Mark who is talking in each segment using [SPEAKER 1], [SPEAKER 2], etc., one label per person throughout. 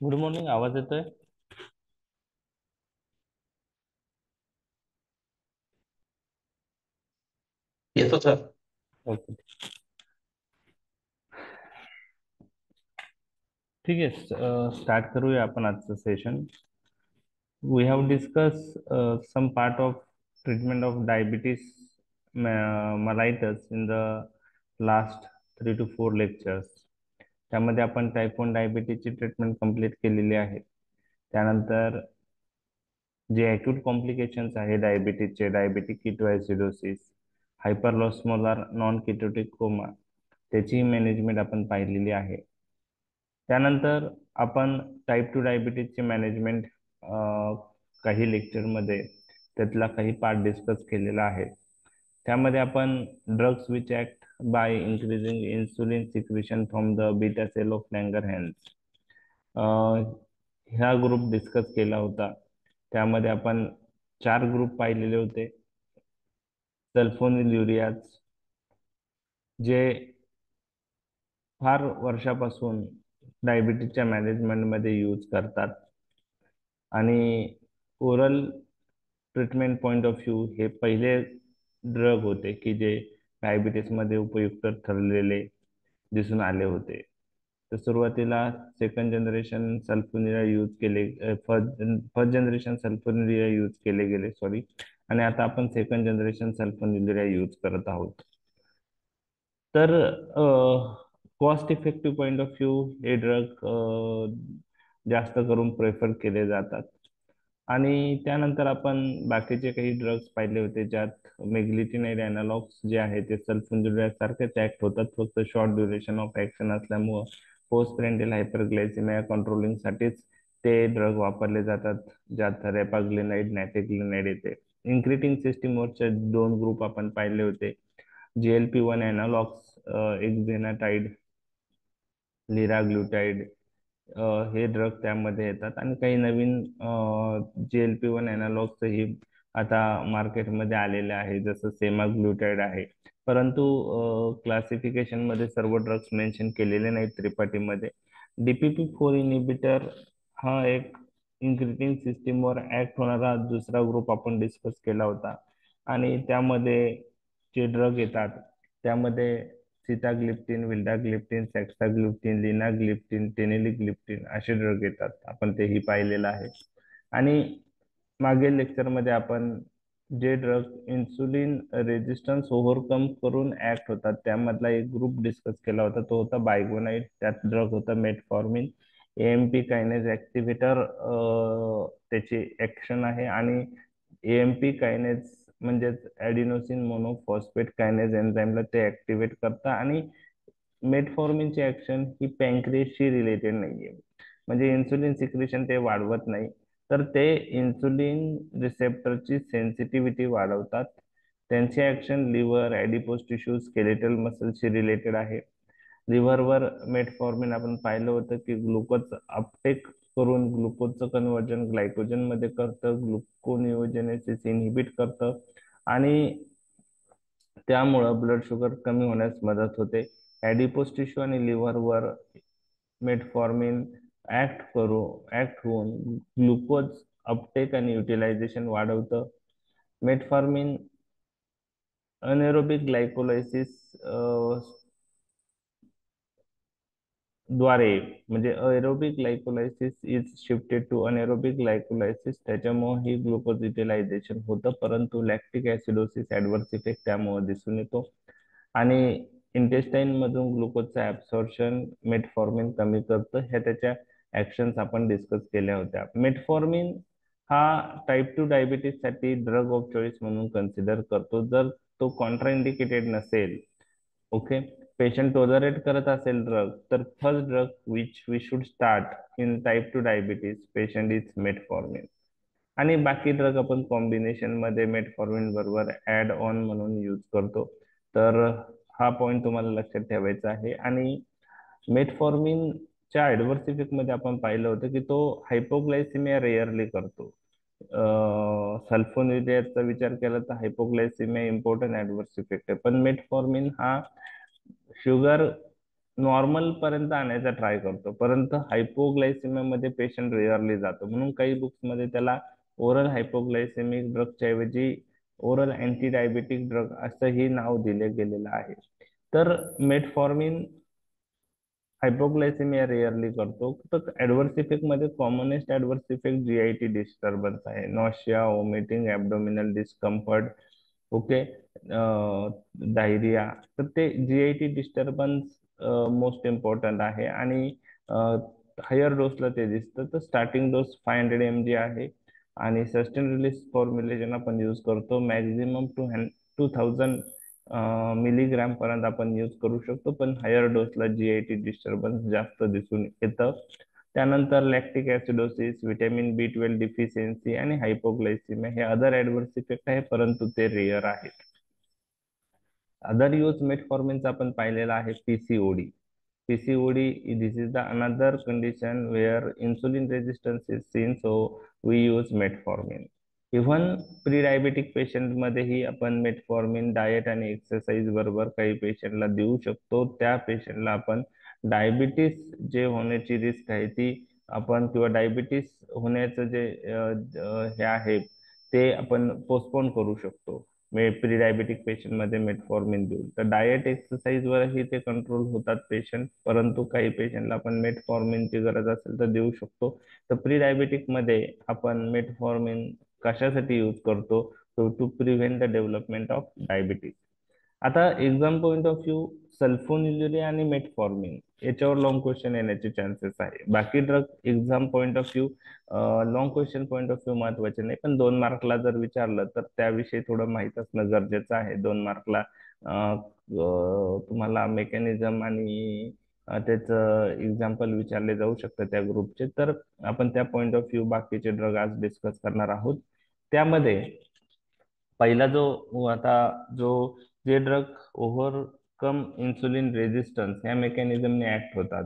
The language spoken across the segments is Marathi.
[SPEAKER 1] Good morning. आवाज येतोय?
[SPEAKER 2] येतो सर.
[SPEAKER 1] ओके. ठीक आहे, स्टार्ट करूया आपण आजचं सेशन. We have discuss some part of treatment of diabetes mellitus in the last 3 to 4 lectures. त्यामध्ये आपण टाईप 1 डायबिटीजची ट्रीटमेंट कंप्लीट केलेली आहे. त्यानंतर जे अक्यूट कॉम्प्लिकेशन्स आहे डायबिटीजचे, डायबिटिक किटोएसिडोसिस, हायपरलॉस्मोलार नॉन किटोटिक कोमा, त्याची मॅनेजमेंट आपण पाहिलेली आहे. त्यानंतर आपण टाईप 2 डायबिटीजचे मॅनेजमेंट काही लेक्चरमध्ये त्यातला काही पार्ट डिस्कस केलेला आहे. त्यामध्ये आपण drugs which act by increasing insulin secretion from the beta cell of Langerhans ह्या ग्रुप डिस्कस केला होता. त्यामध्ये आपण 4 ग्रुप पाहिलेले होते. सल्फोनिलुरियाज, जे फार वर्षापासून डायबिटीजच्या मॅनेजमेंटमध्ये यूज करतात आणि oral treatment point of view हे पहिले ड्रग होते की जे डायबिटीसमध्ये उपयुक्त ठरलेले दिसून आले होते. तर सुरुवातीला सेकंड जनरेशन सल्फोनिरा यूज केले, फर्स्ट जनरेशन सल्फोनिरा यूज केले गेले, सॉरी. आणि आता आपण सेकंड जनरेशन सल्फोनिरा यूज करत आहोत. तर cost effective point of view हे ड्रग जास्त करून प्रेफर केले जातात. आणि त्यानंतर आपण बाकीचे काही ड्रग्स पाहिले होते, ज्यात मेग्लिटिनाइड अॅनालॉग्स जे आहे ते सल्फोनिराइड सारखेच ऍक्ट होतात, फक्त शॉर्ट ड्युरेशन ऑफ ऍक्शन असल्यामुळं पोस्ट पेरेंटल हायपरग्लायसिमिया कंट्रोलिंग साठीच ते ड्रग वापरले जातात, ज्यात रेपाग्लिनाइड, नॅटिग्लिनाइड येते. इन्क्रिटिंग सिस्टीमवरचे 2 ग्रुप आपण पाहिले होते. GLP-1 अॅनालॉग्स, एक्झेनाटाइड, लिराग्लुटाइड, हे ड्रग त्यामध्ये येतात. आणि काही नवीन GLP-1 अॅनालॉग्सही आता मार्केटमध्ये आलेले आहे, जसं सेमाग्लुटाइड आहे. परंतु क्लासिफिकेशनमध्ये सर्व ड्रग्स मेन्शन केलेले नाहीत त्रिपाठीमध्ये. DPP-4 इनिबिटर हा एक इन्क्रिटिंग सिस्टीमवर ऍक्ट होणारा दुसरा ग्रुप आपण डिस्कस केला होता. आणि त्यामध्ये जे ड्रग येतात त्यामध्ये सिताग्लिप्टिन, विल्डाग्लिप्टिन, सेक्साग्लिप्टिन, लिनाग्लिप्टिन, टेनेलिग्लिप्टिन असे ड्रग येतात. आपण तेही पाहिलेलं आहे. आणि मागील लेक्चरमध्ये आपण जे ड्रग इन्सुलिन रेजिस्टन्स ओव्हरकम करून ऍक्ट होतात त्यामधला एक ग्रुप डिस्कस केला होता, तो होता बायगोनाइड. त्यात ड्रग होता मेटफॉर्मिन. AMP कायनेज ऍक्टिव्हेटर त्याची ऍक्शन आहे. आणि AMP कायनेज म्हणजेच ऍडिनोसिन मोनोफॉस्फेट कायनेज एन्झाईमला ते ऍक्टिव्हेट करतं. आणि मेटफॉर्मिनची ऍक्शन ही पॅन्क्रियासशी रिलेटेड नाहीये, म्हणजे इन्सुलिन सिक्रिशन ते वाढवत नाही, तर ते इन्सुलिन रिसेप्टरची सेन्सिटिव्हिटी वाढवतात. त्यांची action liver, adipose tissue, skeletal मसलशी रिलेटेड आहे. लिव्हरवर मेटफॉर्मिन आपण पाहिलं होतं की ग्लुकोज अपटेक करून ग्लुकोजचं कन्व्हर्जन ग्लायकोजन मध्ये करतं, ग्लुकोनिओजेनेसिस इनहिबिट करतं. आणि त्यामुळं ब्लड शुगर कमी होण्यास मदत होते. ऍडिपोज टिश्यू आणि लिव्हरवर मेटफॉर्मिन ऍक्ट होऊन ग्लुकोज अपटेक आणि युटिलायझेशन वाढवतं. मेटफॉर्मिन अनेरोबिक ग्लायकोलायसिस द्वारे, म्हणजे aerobic glycolysis is shifted to anaerobic glycolysis, त्याच्यामुळे ही ग्लुकोज युटिलायझेशन होतं. परंतु लॅक्टिक ऍसिडोसिस ऍडव्हर्स इफेक्ट त्यामुळे दिसून येतो. आणि इंटेस्टाईन मधून ग्लुकोजचं ऍब्सॉर्प्शन मेटफॉर्मिन कमी करतं. ह्या त्याच्या ऍक्शन्स आपण डिस्कस केल्या होत्या. मेटफॉर्मिन हा टाईप 2 डायबिटीस साठी ड्रग ऑफ चॉईस म्हणून कन्सिडर करतो, जर तो कॉन्ट्राइंडिकेटेड नसेल. ओके. पेशंट टॉलरेट करत असेल ड्रग, तर first drug which we should start in type 2 diabetes patient is metformin. आणि बाकी ड्रग आपण कॉम्बिनेशन मध्ये मेटफॉर्मिन बरोबर ऍड ऑन म्हणून यूज करतो. तर हा पॉइंट तुम्हाला लक्षात ठेवायचा आहे. आणि मेटफॉर्मिनच्या ऍडव्हर्स इफेक्ट मध्ये आपण पाहिलं होतं की तो हायपोग्लायसिमिया रेअरली करतो. सल्फोनिरियाचा विचार केला तर हायपोग्लायसिमिया इम्पॉर्टंट ऍडव्हर्स इफेक्ट आहे, पण मेटफॉर्मिन हा शुगर नॉर्मल पर्यंत आणायचा ट्राय करतो, परंतु हायपोग्लायसेमिया मध्ये पेशंट रेअरली जातो, म्हणून काही बुक्स मध्ये त्याला ओरल हायपोग्लायसेमिक ड्रगच्या ऐवजी ओरल अँटी डायबेटिक ड्रग असंही नाव दिले गेलेलं आहे. तर मेटफॉर्मिन हायपोग्लायसेमिया रेअरली करतो. तर ऍडव्हर्स इफेक्ट मध्ये commonest adverse effect GIT disturbance आहे, nausea, vomiting, abdominal discomfort, okay, diarrhoea. तर ते जीआयटी डिस्टर्बन्स मोस्ट इम्पॉर्टंट आहे आणि हायर डोसला ते दिसतं. तर स्टार्टिंग डोस 500 mg आहे आणि सस्टेन रिलीज फॉर्म्युलेशन आपण यूज करतो. मॅक्झिमम 2000 मिलीग्राम पर्यंत आपण यूज करू शकतो, पण हायर डोसला जीआयटी डिस्टर्बन्स जास्त दिसून येतं. त्यानंतर लॅक्टिक ऍसिडोसिस, व्हिटॅमिन बी 12 डिफिशियन्सी आणि हायपोग्लायसिमिया हे अदर ऍडव्हर्स इफेक्ट आहे, परंतु ते रेअर आहेत. अदर यूज मेटफॉर्मिनचा आपण पाहिलेला आहे PCOD. PCOD, this is the another condition where insulin resistance is seen, so we use metformin. Even pre diabetic patient मध्येही आपण मेटफॉर्मिन डाएट आणि एक्सरसाइज बरोबर काही पेशंटला देऊ शकतो. त्या पेशंटला आपण डायबिटीस जे होण्याची रिस्क आहे ती आपण, किंवा डायबिटीस होण्याचं जे हे आहे ते आपण पोस्टपोन करू शकतो प्री डायबेटिक पेशंट मध्ये मेटफॉर्मिन देऊन. तर डाएट एक्सरसाइज वरही ते कंट्रोल होतात पेशंट, परंतु काही पेशंटला आपण मेटफॉर्मिनची गरज असेल तर देऊ शकतो. तर प्री डायबेटिक मध्ये आपण मेटफॉर्मिन कशासाठी यूज करतो? To prevent the development of diabetes. आता exam point of view, sulfonylurea आणि मेटफॉर्मिन याच्यावर लॉंग क्वेश्चन येण्याचे चान्सेस आहे. बाकी drug exam point of view, long question point of view महत्वाचे नाही, पण 2 मार्कला जर विचारलं तर त्याविषयी थोडं माहित असणं गरजेचं आहे. 2 मार्कला तुम्हाला मेकॅनिझम आणि त्याचं एक्झाम्पल विचारले जाऊ शकतं त्या ग्रुपचे. तर आपण त्या पॉइंट ऑफ व्ह्यू बाकीचे ड्रग आज डिस्कस करणार आहोत. त्यामध्ये पहिला आता जो जे ड्रग ओव्हरकम इन्सुलिन रेजिस्टन्स या मेकॅनिझमने ऍक्ट होतात,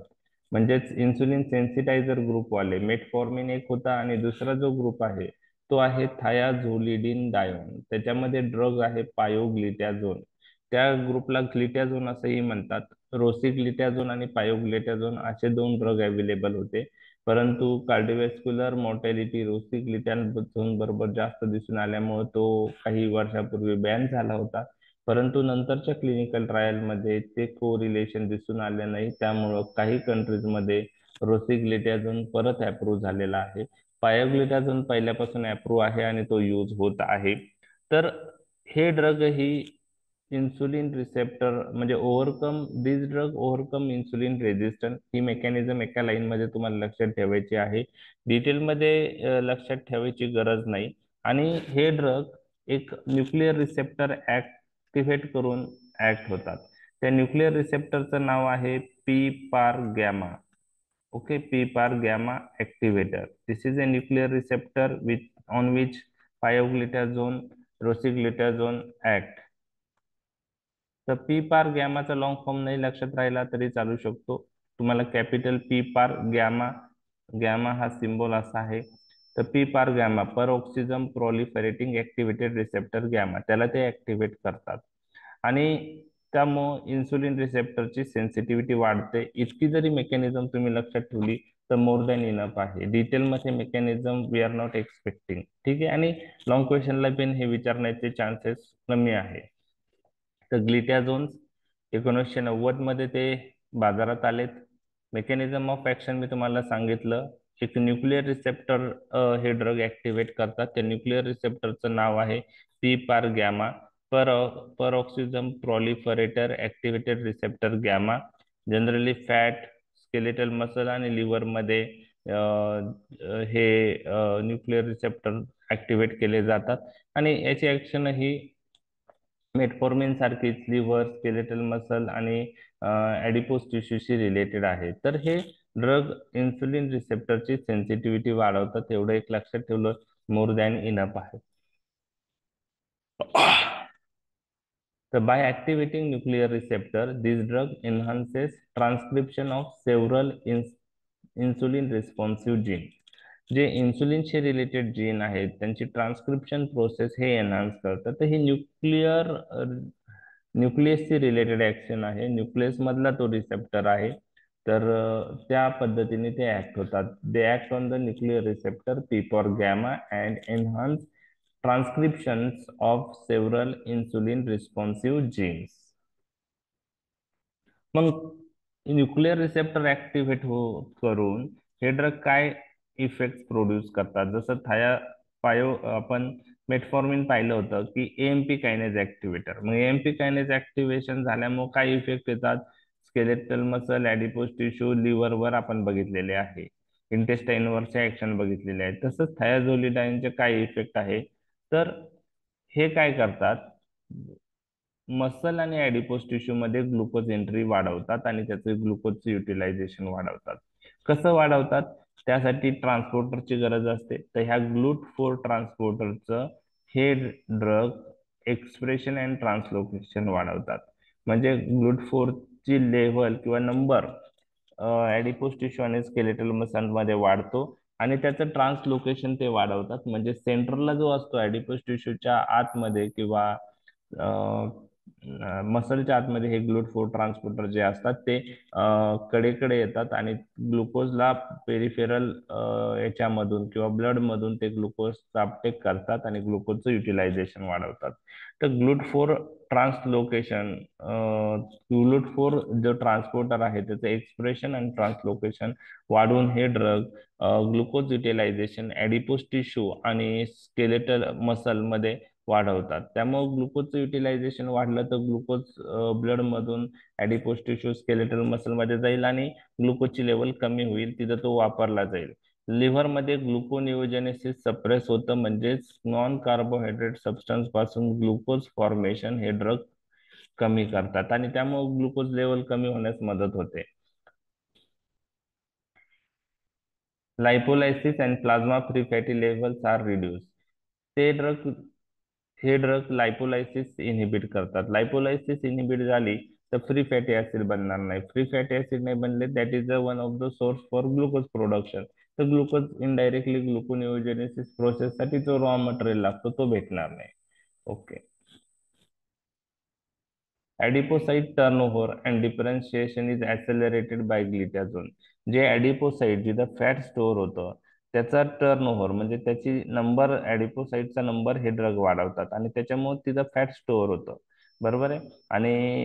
[SPEAKER 1] म्हणजेच इन्सुलिन सेन्सिटायझर ग्रुप वाले, मेटफॉर्मिन एक होता आणि दुसरा जो ग्रुप आहे तो आहे थायाझोलिडिन डायोन. त्याच्यामध्ये ड्रग आहे पायोग्लिटॅझोन. त्या ग्रुपला ग्लिटॅझोन असंही म्हणतात. रोसिग्लिटॅझोन आणि पायोग्लिटॅझोन असे 2 ड्रग अवेलेबल होते, परंतु कार्डिओव्हॅस्क्युलर मॉर्टॅलिटी रोसिग्लिटॅझोन बरोबर जास्त दिसून आल्यामुळे तो काही वर्षापूर्वी बॅन झाला होता. परंतु नंतरच्या क्लिनिकल ट्रायलमध्ये ते कोरिलेशन दिसून आले नाही, त्यामुळं काही कंट्रीजमध्ये रोसिग्लिटॅझोन परत अप्रूव्ह झालेला आहे. पायोग्लिटॅझोन पहिल्यापासून अप्रूव्ह आहे आणि तो यूज होत आहे. तर हे ड्रग ही इन्सुलिन रिसेप्टर म्हणजे दिस ड्रग ओव्हरकम इन्सुलिन रेजिस्टन्स ही मेकॅनिझम एका लाईन मध्ये तुम्हाला लक्षात ठेवायची आहे. डिटेलमध्ये लक्षात ठेवायची गरज नाही. आणि हे ड्रग एक न्यूक्लिअर रिसेप्टर ऍक्टिव्हेट करून ऍक्ट होतात. त्या न्यूक्लिअर रिसेप्टरचं नाव आहे P PAR gamma. Okay, P PAR gamma activator. This is a nuclear receptor with on which pioglitazone, rosiglitazone act. तर पी पार गॅमाचा लॉंग फॉर्म नाही लक्षात राहिला तरी चालू शकतो. तुम्हाला capital P PAR gamma, gamma हा सिम्बॉल असा आहे. तर पी पार गॅमा, पर ऑक्सिजम प्रोलिफरेटिंग ऍक्टिव्हेटेड रिसेप्टर गॅमा, त्याला ते ऍक्टिव्हेट करतात आणि त्यामुळे इन्सुलिन रिसेप्टरची सेन्सिटिव्हिटी वाढते. इतकी जरी मेकॅनिझम तुम्ही लक्षात ठेवली तर मोर दॅन इनफ आहे. डिटेलमध्ये mechanism we are not expecting, ठीक आहे. आणि लॉंग क्वेश्चनला पण हे विचारण्याचे चान्सेस कमी आहे. तर ग्लिटॅझोन्स 1990 मध्ये ते बाजारात आलेत. मेकॅनिझम ऑफ ऍक्शन मी तुम्हाला सांगितलं. एक न्यूक्लिअर रिसेप्टर हे ड्रग ऍक्टिव्हेट करतात. त्या न्यूक्लिअर रिसेप्टरचं नाव आहे P PAR gamma, per peroxisome proliferator activated receptor gamma. Generally fat, skeletal muscle आणि लिव्हर मध्ये हे न्यूक्लिअर रिसेप्टर ऍक्टिव्हेट केले जातात आणि याची ऍक्शन ही मेटफॉर्मिन सारखीच लिव्हर, स्केलेटल मसल आणि ऍडिपोज टिश्यूशी रिलेटेड आहे. तर हे ड्रग इन्सुलिन रिसेप्टरची सेन्सिटिव्हिटी वाढवतात, एवढं एक लक्षात ठेवलं मोर दॅन इनफ आहे. So by activating nuclear receptor, this drug enhances transcription of several insulin responsive gene. जे इन्सुलिनशी रिलेटेड जीन आहेत त्यांची ट्रान्सक्रिप्शन प्रोसेस हे एनहान्स करतात. तर हे न्यूक्लिअर न्यूक्लियसची रिलेटेड ऍक्शन आहे, न्यूक्लियस मधला तो रिसेप्टर आहे. तर त्या पद्धतीने ते ऍक्ट होतात. They act on the nuclear receptor P PAR gamma and enhance transcriptions of several insulin responsive genes. मग न्यूक्लिअर रिसेप्टर ऍक्टिव्हेट करून हे ड्रग काय इफेक्ट प्रोड्यूस करतात, जसं आपण मेटफॉर्मिन पाहिलं होतं की एएमपी कायनेज ऍक्टिव्हेटर. मग एएमपी कायनेज ऍक्टिव्हेशन झाल्यामुळे काय इफेक्ट येतात, स्केलेटल मसल, ऍडिपोज टिश्यू, लिव्हरवर आपण बघितलेले आहे, इंटेस्टाईनवरचे ऍक्शन बघितलेले आहे. तसंच थायाझोलिडाईनचे काय इफेक्ट आहे, तर हे काय करतात, मसल आणि ऍडिपोज टिश्यू मध्ये ग्लुकोज एंट्री वाढवतात आणि त्याचे ग्लुकोजचे युटिलायझेशन वाढवतात. कसं वाढवतात, त्यासाठी ट्रान्सपोर्टरची गरज असते. तर ह्या ग्लूट फोर ट्रान्सपोर्टरचं हे ड्रग एक्सप्रेशन अँड ट्रान्सलोकेशन वाढवतात. म्हणजे ग्लूट फोर ची लेव्हल किंवा नंबर ऍडिपोज टिश्यू आणि स्केलेटल मसल मध्ये वाढतो आणि त्याचं ट्रान्सलोकेशन ते वाढवतात. म्हणजे सेंटरला जो असतो ऍडिपोज टिश्यूच्या आतमध्ये किंवा मसलच्या आतमध्ये हे ग्लूट फोर ट्रान्सपोर्टर जे असतात ते कडेकडे येतात आणि ग्लुकोजला पेरिफेरल याच्यामधून किंवा ब्लड मधून ते ग्लुकोज अपटेक करतात आणि ग्लुकोजचं युटिलायझेशन वाढवतात. तर GLUT four translocation, GLUT four जो ट्रान्सपोर्टर आहे त्याचं एक्सप्रेशन आणि ट्रान्सलोकेशन वाढवून हे ड्रग ग्लुकोज युटिलायझेशन ऍडिपोज टिश्यू आणि स्केलेटल मसल मध्ये वाढवतात. त्यामुळे ग्लुकोजचं युटिलायझेशन वाढलं तर ग्लुकोज ब्लड मधून ऍडिपोज टिश्यू स्केलेटल मसल मध्ये जाईल आणि ग्लुकोजची लेवल कमी होईल, तिथं तो वापरला जाईल. लिव्हर मध्ये ग्लुकोनिओजेनेसिस सप्रेस होतं, म्हणजेच नॉन कार्बोहायड्रेट सबस्टन्स पासून ग्लुकोज फॉर्मेशन हे ड्रग कमी करतात आणि त्यामुळे ग्लुकोज लेवल कमी होण्यास मदत होते. Lipolysis and plasma free fatty levels are reduce. ते ड्रग हे ड्रग लायपोलायसिस इनहिबिट करतात. लायपोलायसिस इनहिबिट झाली तर फ्री फॅटी ऍसिड बनणार नाही. फ्री फॅटी ऍसिड नाही बनले, that is one of the source for glucose production. तर ग्लुकोज इनडायरेक्टली ग्लुकोनिओजेनेसिस प्रोसेस साठी जो रॉ मटेरियल लागतो तो भेटणार नाही. Okay. Adipocyte turnover and differentiation is accelerated by glitazone. जे ॲडिपोसाइट जिथं फॅट स्टोअर होतं त्याचा टर्नओव्हर म्हणजे त्याची नंबर, ॲडिपोसाइटचा नंबर हे ड्रग वाढवतात आणि त्याच्यामुळे तिथं फॅट स्टोअर होतं. बरोबर आहे. आणि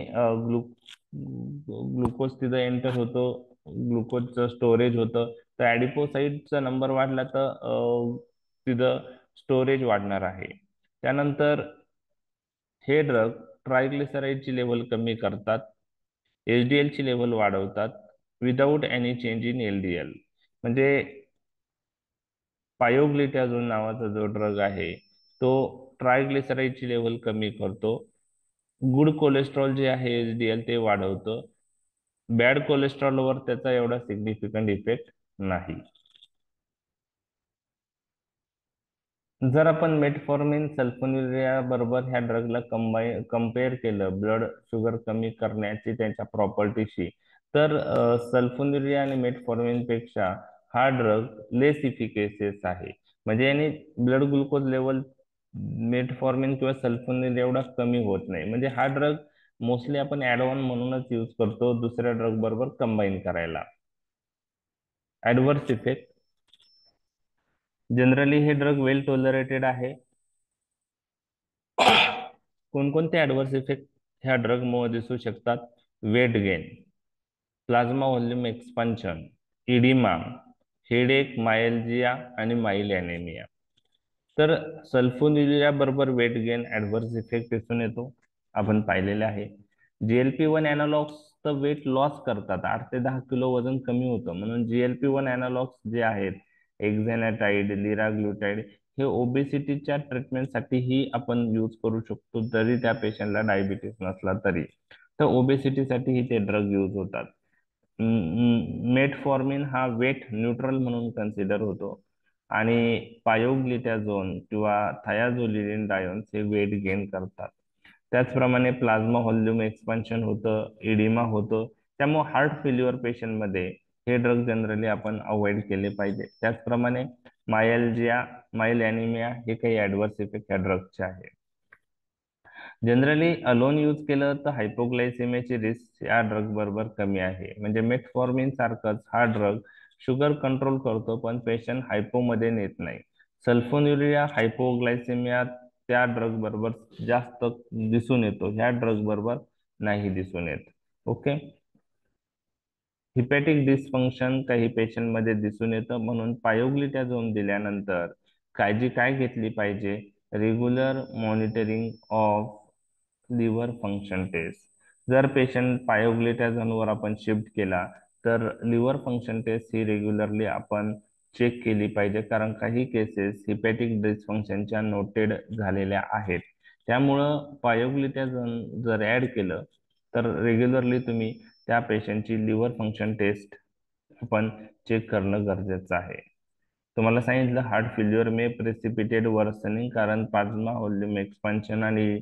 [SPEAKER 1] ग्लुकोज तिथं एंटर होतो, ग्लुकोजचं स्टोरेज होतं. तर ॲडिपोसाइटचा नंबर वाढला तर तिथं स्टोरेज वाढणार आहे. त्यानंतर हे ड्रग ट्रायग्लिसराईडची लेवल कमी करतात, एचडीएल ची लेवल वाढवतात without any change in LDL. म्हणजे पायोग्लिटॅझोन नावाचा जो ड्रग आहे तो ट्रायग्लिसराईडची लेवल कमी करतो, गुड कोलेस्ट्रॉल जे आहे एचडीएल ते वाढवतं, बॅड कोलेस्ट्रॉलवर त्याचा एवढा सिग्निफिकंट इफेक्ट नाही. जर आपण मेटफॉर्मिन सल्फोनिरिया बरोबर ह्या ड्रगला कम्पेअर केलं ब्लड शुगर कमी करण्याची त्यांच्या प्रॉपर्टीशी, तर सल्फोनिरिया आणि मेटफॉर्मिन पेक्षा हा ड्रग लेस इफिकेसियस आहे. म्हणजे याने ब्लड ग्लुकोज लेवल मेटफॉर्मिन किंवा सल्फोनिरिया एवढा कमी होत नाही. म्हणजे हा ड्रग मोस्टली आपण ऍड ऑन म्हणूनच यूज करतो दुसऱ्या ड्रग बरोबर कंबाईन करायला. ऍडव्हर्स इफेक्ट, जनरली हे ड्रग वेल टॉलरेटेड आहे. कोणकोणते ऍडव्हर्स इफेक्ट ह्या ड्रग मुळे दिसू शकतात, weight gain, plasma volume expansion, oedema, headache, myalgia आणि माइल ॲनेमिया. तर सल्फोनिलिया बरोबर वेट गेन ऍडव्हर्स इफेक्ट दिसून येतो, आपण पाहिलेले आहे. जीएलपी-1 अॅनालॉग्स तर वेट लॉस करतात, 8 ते 10 किलो वजन कमी होतं. म्हणून जीएलपी-1 अॅनालॉग्स जे आहेत, एक्झॅनाटाइड, लिराग्लुटाइड, हे ओबेसिटीच्या ट्रीटमेंटसाठीही आपण यूज करू शकतो जरी त्या पेशंटला डायबिटीस नसला तरी. तर ओबेसिटीसाठीही ते ड्रग यूज होतात. मेटफॉर्मिन हा वेट न्यूट्रल म्हणून कन्सिडर होतो आणि पायोग्लिटॅझोन किंवा थायाझोलिडिन डायोन्स हे वेट गेन करतात. त्याचप्रमाणे प्लाझ्मा व्हॉल्यूम एक्सपान्शन होतं, इडिमा होतं. त्यामुळे हार्ट फेल्युअर पेशंटमध्ये हे ड्रग जनरली आपण अवॉइड केले पाहिजे. त्याचप्रमाणे मायल्जिया, माइल ॲनिमिया हे काही ऍडव्हर्स इफेक्ट या ड्रगचे आहे. जनरली अलोन यूज केलं तर हायपोग्लायसेमियाची रिस्क या ड्रग बरोबर कमी आहे. म्हणजे मेटफॉर्मिन सारखंच हा ड्रग शुगर कंट्रोल करतो पण पेशंट हायपोमध्ये नेत नाही. सल्फोन्युरिया हायपोग्लायसेमिया त्या ड्रग बरोबर जास्त दिसून येतो, ह्या ड्रग बरोबर नाही दिसून येत. ओके. हिपॅटिक डिस्फंक्शन काही पेशंट मध्ये दिसून येतं, म्हणून पायोग्लिटाझोन दिल्यानंतर काळजी काय घेतली पाहिजे? Regular monitoring of liver function test. जर पेशंट पायोग्लिटाझोनवर आपण शिफ्ट केला तर लिव्हर फंक्शन टेस्ट ही रेग्युलरली आपण चेक केली पाहिजे, कारण काही केसेस हिपॅटिक डिस्फंक्शनच्या नोटेड झालेल्या आहेत. त्यामुळं पायोग्लिटाझोन जर ऍड केलं तर रेग्युलरली तुम्ही त्या पेशंटची लिव्हर फंक्शन टेस्ट आपण चेक करणं गरजेचं आहे. तुम्हाला सांगितलं हार्ट फेल्युअर मे प्रेसिपिटेड वर्सनिंग, कारण प्लाझ्मा व्हॉल्यूम एक्सपान्शन आणि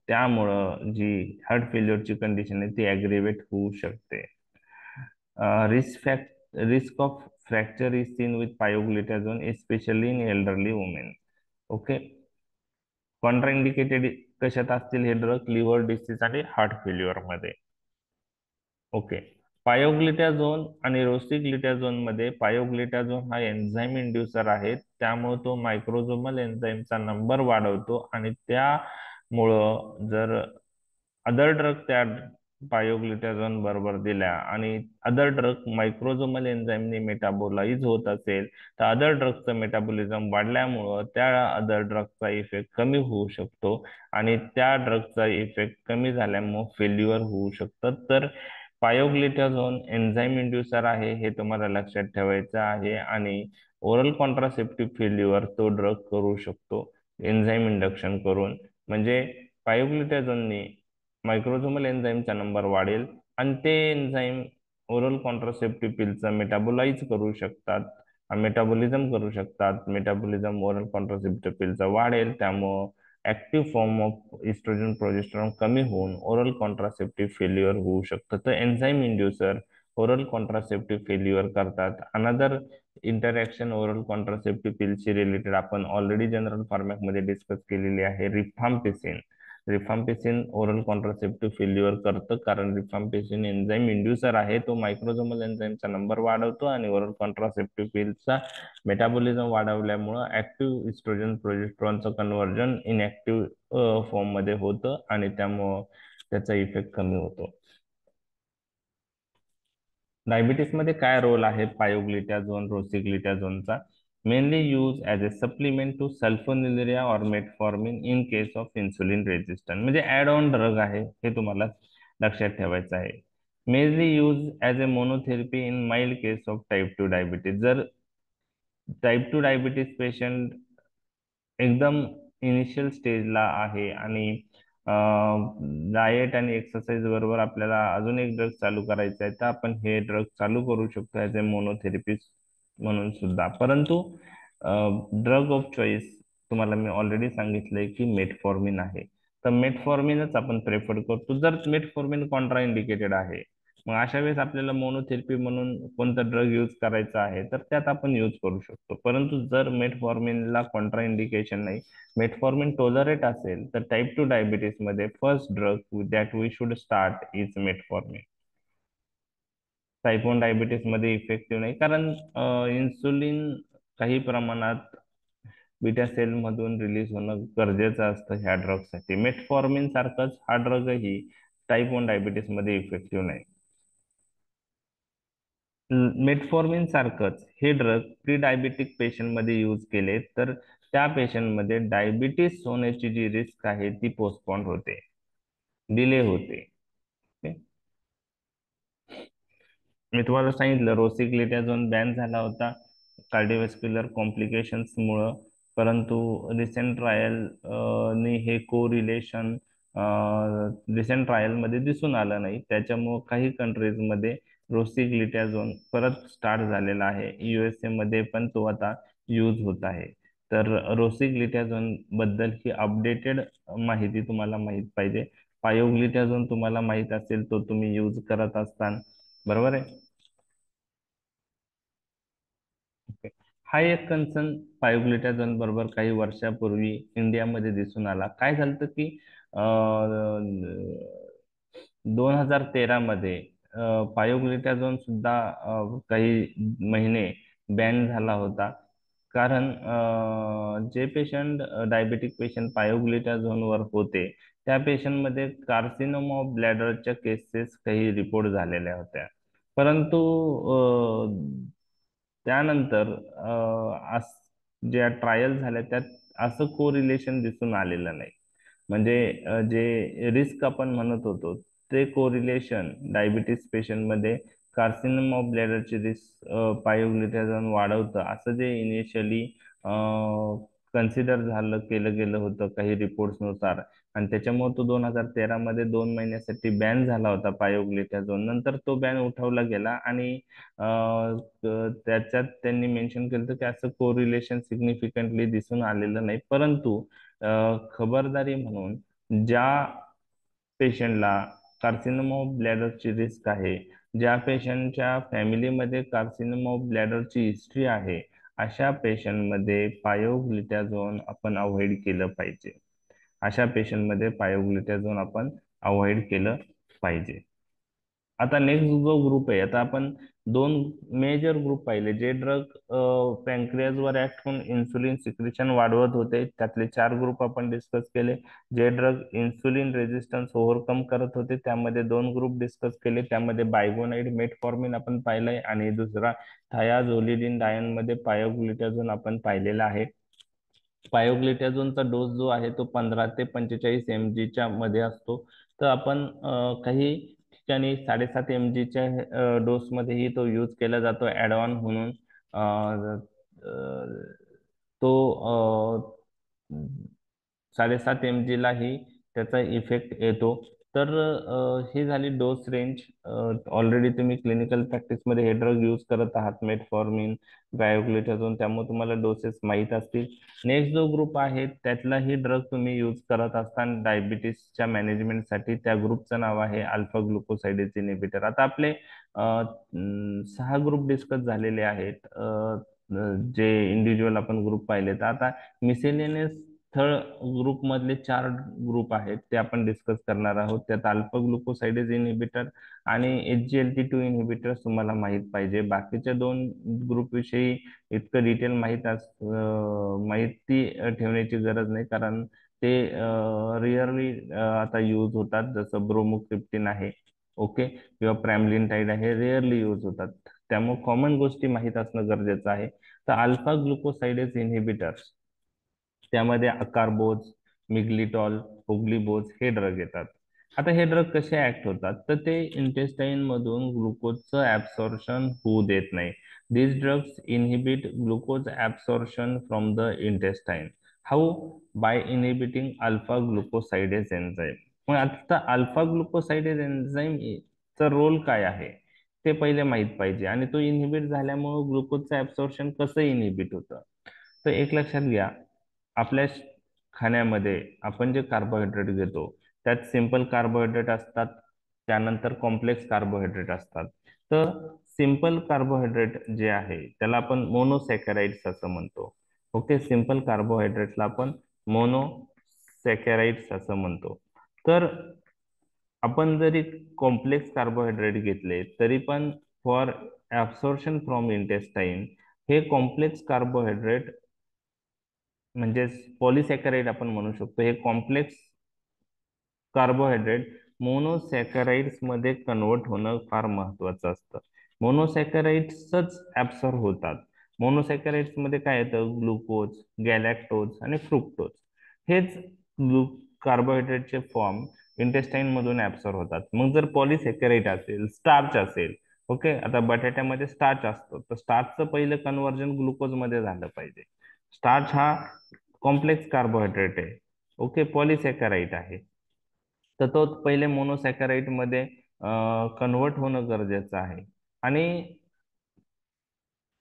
[SPEAKER 1] त्यामुळं जी हार्ट फेल्युअरची कंडिशन आहे ती ॲग्रिवेट होऊ शकते. Risk of fracture is seen with pioglitazone especially in elderly women. Okay. Contraindicated कशात असतील हे ड्रग? लिव्हर डिसीज आणि हार्ट फेल्युअर मध्ये. ओके. पायोग्लिटाझोन आणि रोसिग्लिटाझोन मध्ये पायोग्लिटाझोन हा एन्झाईम इंड्युसर आहे, त्यामुळे तो मायक्रोझोमल एन्झाईमचा नंबर वाढवतो आणि त्यामुळं जर अदर ड्रग त्या पायोग्लिटाझोन बरोबर दिल्या आणि अदर ड्रग मायक्रोझोमल एन्झाईमने मेटाबोलाइज होत असेल तर अदर ड्रगचं मेटाबॉलिझम वाढल्यामुळं त्या अदर ड्रगचा इफेक्ट कमी होऊ शकतो आणि त्या ड्रगचा इफेक्ट कमी झाल्यामुळे फेल्युअर होऊ शकतं. तर पायोग्लिटाझोन एन्झाईम इंड्युसर आहे हे तुम्हाला लक्षात ठेवायचं आहे आणि ओरल कॉन्ट्रासेप्टिव्ह फेल्युअर तो ड्रग करू शकतो एन्झाईम इंडक्शन करून. म्हणजे पायोग्लिटाझोनने मायक्रोझोमल एन्झाईमचा नंबर वाढेल आणि ते एन्झाईम ओरल कॉन्ट्रासेप्टिव्ह पिलचा मेटाबोलाइज करू शकतात, मेटाबॉलिझम करू शकतात. मेटाबॉलिझम ओरल कॉन्ट्रासेप्टिव्ह पिलचा वाढेल, त्यामुळं active form of oestrogen progesterone कमी होऊन ओरल कॉन्ट्रासेप्टिव्ह फेल्युअर होऊ शकतं. तर enzyme inducer oral contraceptive failure करतात. अनदर इंटरॅक्शन ओरल कॉन्ट्रासेप्टिव्ह पिलशी रिलेटेड आपण ऑलरेडी जनरल फॉर्मॅटमध्ये डिस्कस केलेली आहे. Rifampicin. Rifampicin oral contraceptive failure करतं, कारण रिफाम्पिसिन एन्झाईम इंड्युसर आहे. तो मायक्रोझोमल एन्झाईमचा नंबर वाढवतो आणि ओरल कॉन्ट्रासेप्टिव्ह पिलचा मेटाबॉलिझम वाढवल्यामुळं ऍक्टिव्ह इस्ट्रोजन प्रोजेस्ट्रॉनचं कन्व्हर्जन इनऍक्टिव्ह फॉर्म मध्ये होतं आणि त्यामुळं त्याचा इफेक्ट कमी होतो. डायबिटीस मध्ये काय रोल आहे पायोग्लिटाझोन रोसिग्लिटाझोनचा? Mainly use as a supplement to sulphonylurea और metformin in case of insulin resistance. म्हणजे ऍड ऑन ड्रग आहे, हे तुम्हाला लक्षात ठेवायचं आहे. Mainly use as a monotherapy in mild case of type 2 diabetes. जर टाईप 2 डायबिटीस पेशंट एकदम इनिशियल स्टेजला आहे आणि डाएट आणि एक्सरसाइज बरोबर आपल्याला अजून एक ड्रग चालू करायचा आहे तर आपण हे ड्रग चालू करू शकतो ॲज अ मोनोथेरपिस्ट म्हणून सुद्धा. परंतु ड्रग ऑफ चॉईस तुम्हाला मी ऑलरेडी सांगितलंय की मेटफॉर्मिन आहे, तर मेटफॉर्मिनच आपण प्रेफर करतो जर मेटफॉर्मिन कॉन्ट्रा इंडिकेटेड आहे. मग अशा वेळेस आपल्याला मोनोथेरपी म्हणून कोणता ड्रग यूज करायचा आहे तर त्यात आपण यूज करू शकतो. परंतु जर मेटफॉर्मिनला कॉन्ट्रा इंडिकेशन नाही, मेटफॉर्मिन टॉलरेट असेल, तर टाईप 2 डायबिटीस मध्ये first drug that we should start is metformin. Type 1 diabetes मध्ये इफेक्टिव्ह नाही, कारण इन्सुलिन काही प्रमाणात बीटा सेल मधून रिलीज होणं गरजेचं असतं ह्या ड्रगसाठी. मेटफॉर्मिन सारखंच हा ड्रगही टाईप 1 डायबिटीस मध्ये इफेक्टिव्ह नाही. मेटफॉर्मिन सारखंच हे ड्रग प्री डायबिटिक पेशंट मध्ये यूज केले तर त्या पेशंट मध्ये डायबिटीस होण्याची जी रिस्क आहे ती पोस्टपोन होते, डिले होते. ओके. मी तुम्हाला सांगितलं रोसिग्लिटाझोन बॅन झाला होता कार्डिओव्हास्क्युलर कॉम्प्लिकेशन्स मुळे, परंतु रिसेंट ट्रायल नि हे को रिलेशन रिसेंट ट्रायल मध्ये दिसून आलं नाही. त्याच्यामुळे काही कंट्रीज मध्ये रोसिग्लिटाझोन परत स्टार्ट झालेला आहे. USA मध्ये पण तो आता यूज होत आहे. तर रोसिग्लिटाझोन बद्दल ही अपडेटेड माहिती तुम्हाला माहित पाहिजे. पायोग्लिटाझोन तुम्हाला माहित असेल तो तुम्ही यूज करत असताना, बरोबर आहे. ओके. हा एक कन्सर्न पायोग्लिटाझोन बरोबर काही वर्षापूर्वी इंडियामध्ये दिसून आला. काय झालं की 2013 मध्ये पायोग्लुटाझोन सुद्धा काही महिने बॅन झाला होता. कारण जे पेशंट डायबेटिक पेशंट पायोग्लुटाझोनवर होते त्या पेशंटमध्ये कार्सिनोमा ऑफ ब्लॅडरच्या केसेस काही रिपोर्ट झालेल्या होत्या. परंतु त्यानंतर ज्या ट्रायल झाल्या त्यात असं कोरिलेशन दिसून आलेलं नाही. म्हणजे जे रिस्क आपण म्हणत होतो ते कोरिलेशन डायबिटीस पेशंटमध्ये कार्सिनोमा ऑफ ब्लॅडरची रिस्क पायोग्लुटाझोन वाढवतं असं जे इनिशियली कन्सिडर झालं केलं गेलं होतं काही रिपोर्ट्सनुसार, आणि त्याच्यामुळे तो 2013 मध्ये 2 महिन्यासाठी बॅन झाला होता पायोग्लुटाझोन. नंतर तो बॅन उठवला गेला आणि त्याच्यात त्यांनी मेन्शन केलं होतं की असं कोरिलेशन सिग्निफिकंटली दिसून आलेलं नाही. परंतु खबरदारी म्हणून ज्या पेशंटला कार्सिनोमा ऑफ ब्लॅडरची रिस्क आहे, ज्या पेशंटच्या फॅमिलीमध्ये कार्सिनोमा ऑफ ब्लॅडरची हिस्ट्री आहे, अशा पेशंटमध्ये पायोग्लुटाझोन आपण अवॉइड केलं पाहिजे. अशा पेशंटमध्ये पायोग्लुटाझोन आपण अवॉइड केलं पाहिजे. आता नेक्स्ट जो ग्रुप आहे, आता आपण दोन मेजर ग्रुप पाहिले जे ड्रग पॅन्क्रियाजवर ऍक्ट होऊन इन्सुलिन सिक्रेशन वाढवत होते. त्यातले 4 ग्रुप आपण डिस्कस केले. जे ड्रग इन्सुलिन रेजिस्टन्स ओव्हरकम करत होते त्यामध्ये 2 ग्रुप डिस्कस केले. त्यामध्ये बायगोनाइड मेटफॉर्मिन आपण पाहिलंय आणि दुसरा थायाझोलिडिन डायन मध्ये पायोग्लुटाझोन आपण पाहिलेला आहे. पायोग्लुटाझोनचा डोस जो आहे तो 15 ते 45 mg च्या मध्ये असतो. तर आपण काही ठिकाणी 7.5 mg च्या डोस मध्येही तो यूज केला जातो ऍड ऑन म्हणून. तो 7.5 mg लाही त्याचा इफेक्ट येतो. तर ही झाली डोस रेंज. ऑलरेडी तुम्ही क्लिनिकल प्रॅक्टिसमध्ये हे ड्रग यूज करत आहात मेटफॉर्मिन, बायोग्लुटाझोन, त्यामुळे तुम्हाला डोसेस माहीत असतील. नेक्स्ट जो ग्रुप आहे त्यातलाही ड्रग तुम्ही यूज करत असताना डायबिटीसच्या मॅनेजमेंटसाठी, त्या ग्रुपचं नाव आहे अल्फा ग्लुकोसाइडेज इनिबिटर. आता आपले 6 ग्रुप डिस्कस झालेले आहेत. जे इंडिव्हिज्युअल आपण ग्रुप पाहिले, तर आता मिसेलेनियस थर्ड ग्रुप मधले 4 ग्रुप आहेत ते आपण डिस्कस करणार आहोत. त्यात अल्फा ग्लुकोसाइडेज इनिबिटर आणि SGLT2 इनिबिटर तुम्हाला माहित पाहिजे. बाकीच्या 2 ग्रुप विषयी इतकं डिटेल माहिती ठेवण्याची गरज नाही, कारण ते रिअरली आता यूज होतात. जसं ब्रोमोक्रिप्टिन आहे, ओके, किंवा प्रॅमलिनटाईड आहे, रेअरली यूज होतात. त्यामुळे कॉमन गोष्टी माहीत असणं गरजेचं आहे. तर अल्फा ग्लुकोसाइडेज इन्हिबिटर्स त्यामध्ये अकारबोज, मिग्लिटॉल, हुग्लिबोज हे ड्रग येतात. आता हे ड्रग कसे ऍक्ट होतात, तर ते इंटेस्टाईन मधून ग्लुकोजचं ऍब्सॉर्प्शन होऊ देत नाही. these drugs inhibit glucose absorption from the intestine. How? By inhibiting alpha glucosidase enzyme. मग आता अल्फा ग्लुकोसाइडेज एन्झाईम चा रोल काय आहे ते पहिले माहित पाहिजे. आणि तो इनहिबिट झाल्यामुळे ग्लुकोजचं ऍब्सॉर्प्शन कसं इनहिबिट होतं, तर एक लक्षात घ्या. आपल्या खाण्यामध्ये आपण जे कार्बोहायड्रेट घेतो त्यात सिंपल कार्बोहायड्रेट असतात, त्यानंतर कॉम्प्लेक्स कार्बोहायड्रेट असतात. तर सिंपल कार्बोहायड्रेट जे आहे त्याला आपण मोनोसॅकॅराइड्स असं म्हणतो. ओके, सिंपल कार्बोहायड्रेटला आपण मोनोसॅकॅराइड्स असं म्हणतो. तर आपण जरी कॉम्प्लेक्स कार्बोहायड्रेट घेतले तरी पण फॉर ऍब्सॉर्प्शन फ्रॉम इंटेस्टाईन हे कॉम्प्लेक्स कार्बोहायड्रेट म्हणजे पॉलिसॅकॅराइड आपण म्हणू शकतो, हे कॉम्प्लेक्स कार्बोहायड्रेट मोनोसॅकॅराइड्स मध्ये कन्वर्ट होणं फार महत्वाचं असतं. मोनोसॅकॅराइड्सच ऍब्सॉर्ब होतात. मोनोसॅकॅराइड्स मध्ये काय येतं, ग्लुकोज, गॅलॅक्टोज आणि फ्रुक्टोज हेच कार्बोहायड्रेटचे फॉर्म इंटेस्टाईन मधून ऍब्सॉर्ब होतात. मग जर पॉलिसॅकॅराइड असेल, स्टार्च असेल, ओके, आता बटाट्यामध्ये स्टार्च असतो तर स्टार्चचं पहिलं कन्व्हर्जन ग्लुकोज मध्ये झालं पाहिजे. स्टार्च हा कॉम्प्लेक्स कार्बोहायड्रेट आहे, ओके, पॉलिसॅकॅराइड आहे. तर तो पहिले मोनोसॅकॅराइड मध्ये कन्वर्ट होणं गरजेचं आहे. आणि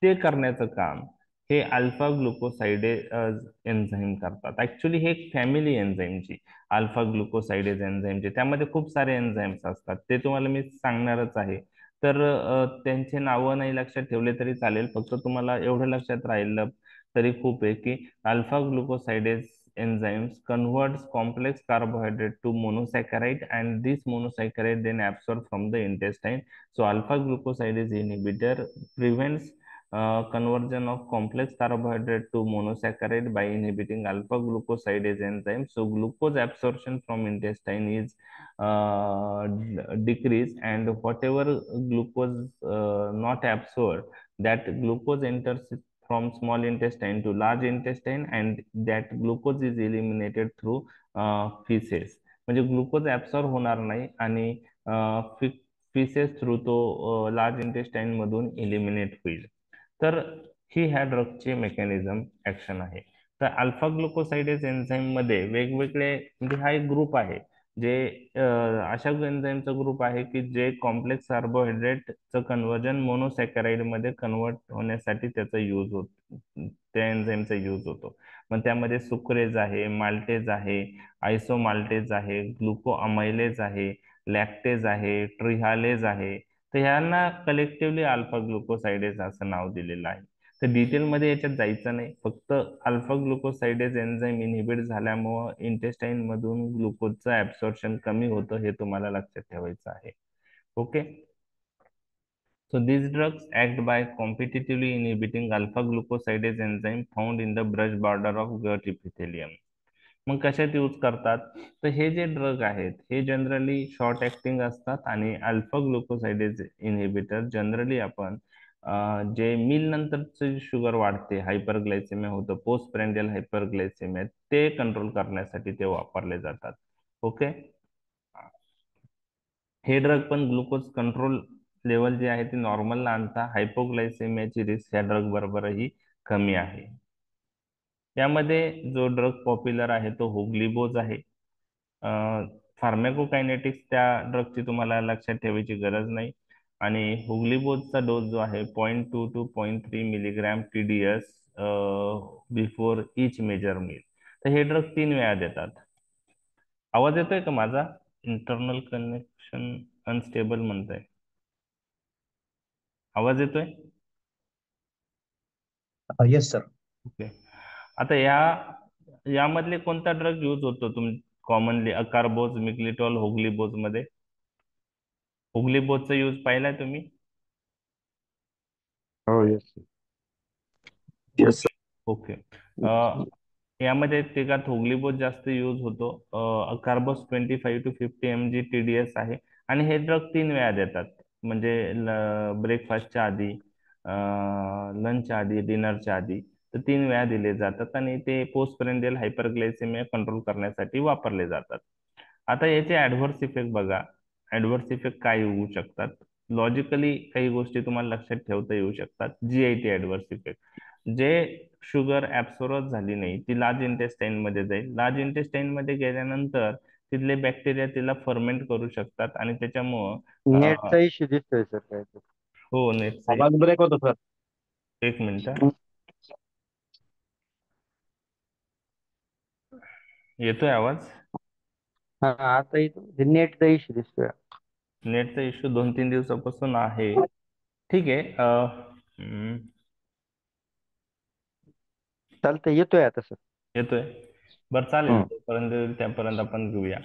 [SPEAKER 1] ते करण्याचं काम हे अल्फा ग्लुकोसाइडेज एन्झाईम करतात. ऍक्च्युली हे एक फॅमिली एन्झाईमची, अल्फा ग्लुकोसाइडेज एन्झाईमची. त्यामध्ये खूप सारे एन्झाईम्स असतात, ते तुम्हाला मी सांगणारच आहे. तर त्यांचे नावं नाही लक्षात ठेवले तरी चालेल, फक्त तुम्हाला एवढं लक्षात राहिलं तरी खूप आहे की alpha ग्लुकोसाइडेज enzymes converts complex carbohydrate to monosaccharide, and this monosaccharide then absorbed from the intestine. So alpha glucosidase inhibitor prevents conversion of complex carbohydrate to monosaccharide by inhibiting alpha glucosidase enzyme. So glucose absorption from intestine is decreased, and whatever glucose not absorbed, that glucose enters from small intestine to large intestine, and that glucose is eliminated through feces. म्हणजे ग्लुकोज ऍब्सॉर्ब होणार नाही आणि फिसेस थ्रू तो लार्ज इंटेस्टाइन मधून इलिमिनेट होईल. तर ही ह्या ड्रगची मेकॅनिझम ऍक्शन आहे. तर अल्फा ग्लुकोसाइडेज एन्झाईम मध्ये वेगवेगळे, म्हणजे हा एक ग्रुप आहे जे अशा एन्झाईमचा ग्रुप आहे की जे कॉम्प्लेक्स कार्बोहायड्रेटचं कन्व्हर्जन मोनोसॅकराइड मध्ये कन्वर्ट होण्यासाठी त्याचा यूज होतो, त्या एन्झाईमचा यूज होतो. मग त्यामध्ये सुक्रेज आहे, माल्टेज आहे, आयसोमाल्टेज आहे, ग्लुको अमायलेज आहे, लॅक्टेज आहे, ट्रिहालेज आहे. तर ह्यांना कलेक्टिव्हली अल्फा ग्लुकोसाइडेज असं नाव दिलेलं आहे. तर डिटेलमध्ये याच्यात जायचं नाही, फक्त अल्फा ग्लुकोसाइडेज एन्झाईम इनहिबिट झाल्यामुळं इंटेस्टाईन मधून ग्लुकोजचं ऍब्सॉर्प्शन कमी होतं हे तुम्हाला लक्षात ठेवायचं आहे. Okay. So these drugs act by competitively inhibiting alpha glucosidase enzyme found in the brush border of gut epithelium. मग कशात यूज करतात? तर हे जे ड्रग आहेत हे जनरली शॉर्ट ऍक्टिंग असतात, आणि अल्फा ग्लुकोसाइडेज इनहिबिटर जनरली आपण जे मील नंतरचे शुगर वाढते, हायपरग्लायसेमिया होतं, पोस्ट प्रेंडियल हायपरग्लायसेमिया, ते कंट्रोल करण्यासाठी ते वापरले जातात. ओके. हे ड्रग पण ग्लुकोज कंट्रोल लेवल जे आहे ते नॉर्मलला आणता हायपोग्लायसेमियाची रिस्क या ड्रग बरोबरही कमी आहे. यामध्ये जो ड्रग पॉप्युलर आहे तो होग्लिबोज आहे. फार्मॅकोकायनेटिक्स त्या ड्रगची तुम्हाला लक्षात ठेवायची गरज नाही. आणि होग्लिबोजचा डोस जो आहे 0.2 to 0.3 milligram TDS before each major meal. तर हे ड्रग 3 वेळा देतात. आवाज येतोय का माझा? इंटरनल कनेक्शन अनस्टेबल म्हणताय. आवाज येतोय?
[SPEAKER 2] Yes sir.
[SPEAKER 1] ओके. आता यामधले कोणता ड्रग यूज होतो तुम कॉमनली अकारबोज, मिक्लिटॉल, होग्लिबोज मध्ये? होग्लिबोजचा यूज पाहिलाय तुम्ही?
[SPEAKER 2] हो येस येस
[SPEAKER 1] ओके. यामध्ये तिघात होग्लिबोज जास्त यूज होतो. अकारबोज 25 to 50 mg TDS आहे, आणि हे ड्रग 3 वेळा देतात, म्हणजे ब्रेकफास्टच्या आधी, लंचच्या आधी, डिनरच्या आधी. तर 3 वेळा दिले जातात, आणि ते पोस्ट प्रेंडियल हायपरग्लायसेमिया कंट्रोल करण्यासाठी वापरले जातात. आता याचे ऍडव्हर्स इफेक्ट बघा. ऍडव्हर्स इफेक्ट काय येऊ शकतात? लॉजिकली काही गोष्टी तुम्हाला लक्षात ठेवता येऊ शकतात. GIT ऍडव्हर्स इफेक्ट, जे शुगर ऍब्सॉर्ब झाली नाही ती लार्ज इंटेस्टाईन मध्ये जाईल. लार्ज इंटेस्टाईन मध्ये गेल्यानंतर तिथले बॅक्टेरिया तिला फर्मेंट करू शकतात, आणि त्याच्यामुळं
[SPEAKER 2] नेटचा इश्यू दिसतोय सर काय ते.
[SPEAKER 1] हो, नेटचे.
[SPEAKER 2] आवाज ब्रेक होतो सर.
[SPEAKER 1] एक मिनिट. येतोय आवाज?
[SPEAKER 2] हा आता इथं नेटचा इश्यू दिसतोय.
[SPEAKER 1] नेटचा इश्यू 2-3 दिवसापासून आहे. ठीक आहे.
[SPEAKER 2] चालतंय, येतोय आता सर.
[SPEAKER 1] येतोय. बरं, चालेल. त्यापर्यंत आपण घेऊया.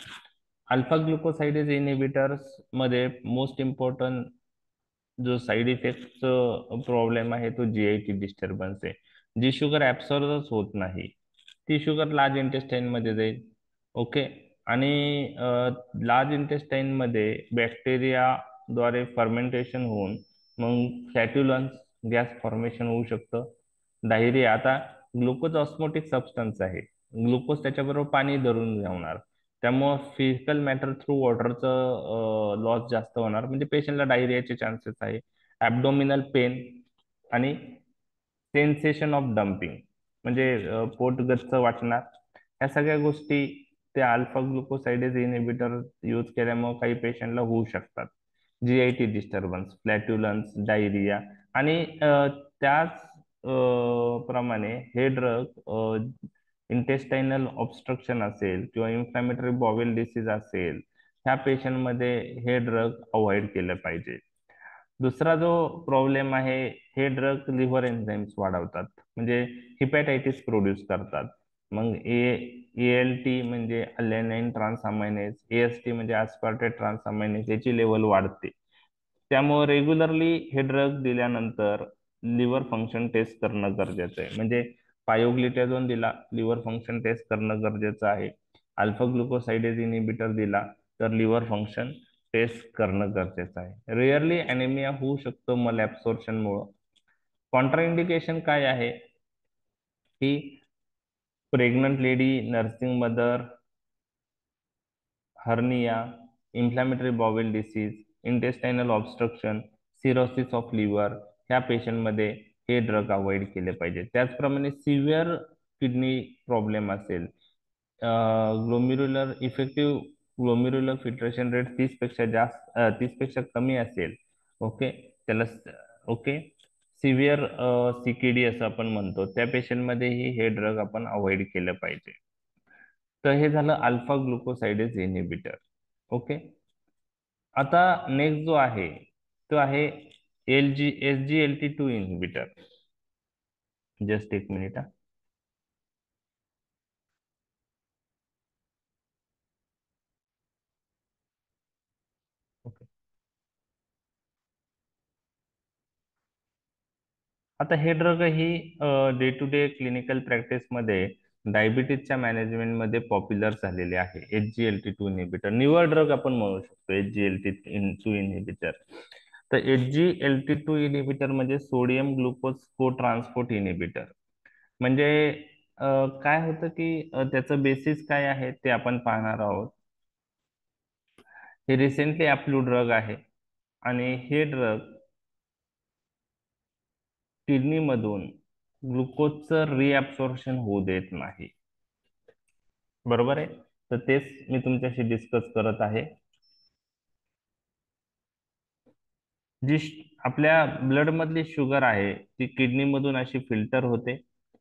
[SPEAKER 1] अल्फा ग्लुकोसाइडेज इनहिबिटर्स मध्ये मोस्ट इम्पॉर्टंट जो साइड इफेक्ट प्रॉब्लेम आहे तो GIT डिस्टर्बन्स आहे. जी शुगर ऍब्सॉर्बच होत नाही ती शुगर लार्ज इंटेस्टाईन मध्ये जाईल. ओके. आणि लार्ज इंटेस्टाईन मध्ये बॅक्टेरिया द्वारे फर्मेंटेशन होऊन मग फ्लॅट्युलन्स गॅस फॉर्मेशन होऊ शकतं. डायरिया. आता ग्लुकोज ऑस्मोटिक सबस्टन्स आहे, ग्लुकोज त्याच्याबरोबर पाणी धरून ठेवणार, त्यामुळं फिजिकल मॅटर थ्रू वॉटरचं लॉस जास्त होणार, म्हणजे पेशंटला डायरियाचे चान्सेस आहे. ॲब्डोमिनल पेन आणि सेन्सेशन ऑफ डम्पिंग, म्हणजे पोट गच्च वाटणार. या सगळ्या गोष्टी त्या अल्फा ग्लुकोसाइडेज इनहिबिटर यूज केल्यामुळे काही पेशंटला होऊ शकतात. GIT disturbance, flatulence, diarrhoea. आणि त्याच प्रमाणे हे ड्रग इंटेस्टाइनल ऑब्स्ट्रक्शन असेल किंवा इन्फ्लॅमेटरी बॉवेल डिसीज असेल, ह्या पेशंटमध्ये हे ड्रग अवॉइड केलं पाहिजे. दुसरा जो प्रॉब्लेम आहे, हे ड्रग लिव्हर एन्झाईम्स वाढवतात, म्हणजे हिपॅटायटिस प्रोड्यूस करतात. मग ALT म्हणजे अल्यानाइन ट्रान्सअमायनेज, AST म्हणजे aspartate ट्रान्सअमायनेज, याची लेवल वाढते. त्यामुळे रेग्युलरली हे ड्रग दिल्यानंतर लिव्हर फंक्शन टेस्ट करणं गरजेचं आहे. म्हणजे पायोग्लिटॅझोन दिला, लिव्हर फंक्शन टेस्ट करणं गरजेचं आहे. अल्फा ग्लुकोसाइडेज इनिबिटर दिला तर लिव्हर फंक्शन टेस्ट करणं गरजेचं आहे. रेअरली अॅनेमिया होऊ शकतो मल ऍब्सॉर्प्शन मुळे. कॉन्ट्राइंडिकेशन काय आहे की pregnant lady, nursing mother, hernia, inflammatory bowel disease, intestinal obstruction, cirrhosis of liver, ह्या पेशंटमध्ये हे ड्रग अवॉइड केले पाहिजे. त्याचप्रमाणे सिव्हिअर किडनी प्रॉब्लेम असेल, glomerular effective glomerular filtration rate 30 पेक्षा कमी असेल, ओके, त्याला ओके सिव्हिअर CKD असं आपण म्हणतो, त्या पेशंटमध्येही हे ड्रग आपण अवॉइड केलं पाहिजे. तर हे झालं अल्फा ग्लुकोसाइडेज इनिबिटर. ओके, आता नेक्स्ट जो आहे तो आहे SGLT2 इनिबिटर. जस्ट एक मिनिट. ओके, आता हे ड्रग ही डे टू डे क्लिनिकल प्रॅक्टिसमध्ये डायबिटीजच्या मॅनेजमेंटमध्ये पॉप्युलर झालेले आहे. SGLT2 इनिबिटर निवर ड्रग आपण म्हणू शकतो. SGLT2 inhibitor. तर SGLT2 इनिबिटर म्हणजे सोडियम ग्लुकोज को ट्रान्सपोर्ट इनिबिटर. म्हणजे काय होतं की त्याचं बेसिस काय आहे ते आपण पाहणार आहोत. हे रिसेंटली अप्रूव्ड ड्रग आहे आणि हे ड्रग किडनी मधून ग्लुकोजचं रिअब्सॉर्प्शन होऊ देत नाही. बरोबर आहे. तर तेच मी तुमच्याशी डिस्कस करत आहे. जी आपल्या ब्लड मधली शुगर आहे ती किडनी मधून अशी फिल्टर होते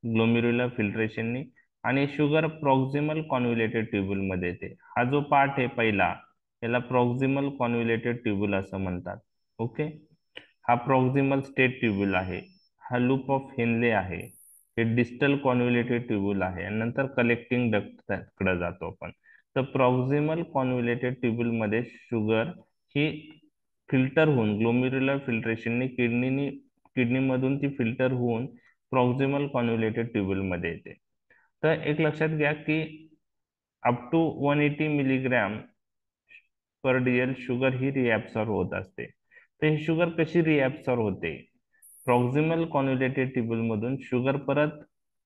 [SPEAKER 1] ग्लोमेरुलर फिल्ट्रेशननी, आणि शुगर प्रॉक्सिमल कॉन्व्होल्युटेड ट्युब्युल मध्ये येते. हा जो पार्ट आहे पहिला, याला प्रॉक्सिमल कॉन्व्होल्युटेड ट्युब्युल असं म्हणतात. ओके, हा प्रॉक्सिमल स्टेट ट्युब्युल आहे. हा लूप ऑफ हेनले आहे. हे डिस्टल कॉन्व्होल्युटेड ट्युब्युल आहे आणि नंतर कलेक्टिंग डक्ट कडे जातो आपण. तर प्रॉक्सिमल कॉन्व्होल्युटेड ट्युब्युल मध्ये शुगर ही फिल्टर होऊन ग्लोमेरुलर फिल्ट्रेशननी किडनी मधून ती फिल्टर होऊन प्रॉक्सिमल कॉन्व्होल्युटेड ट्युब्युल मध्ये येते. तर एक लक्षात घ्या की up to 180 milligram per DL sugar ही रिॲब्सॉर्ब होत असते. तर ही शुगर कशी रिॲब्सॉर्ब होते? प्रॉक्सिमल कॉन्व्होल्युटेड ट्युब्युल मधून शुगर परत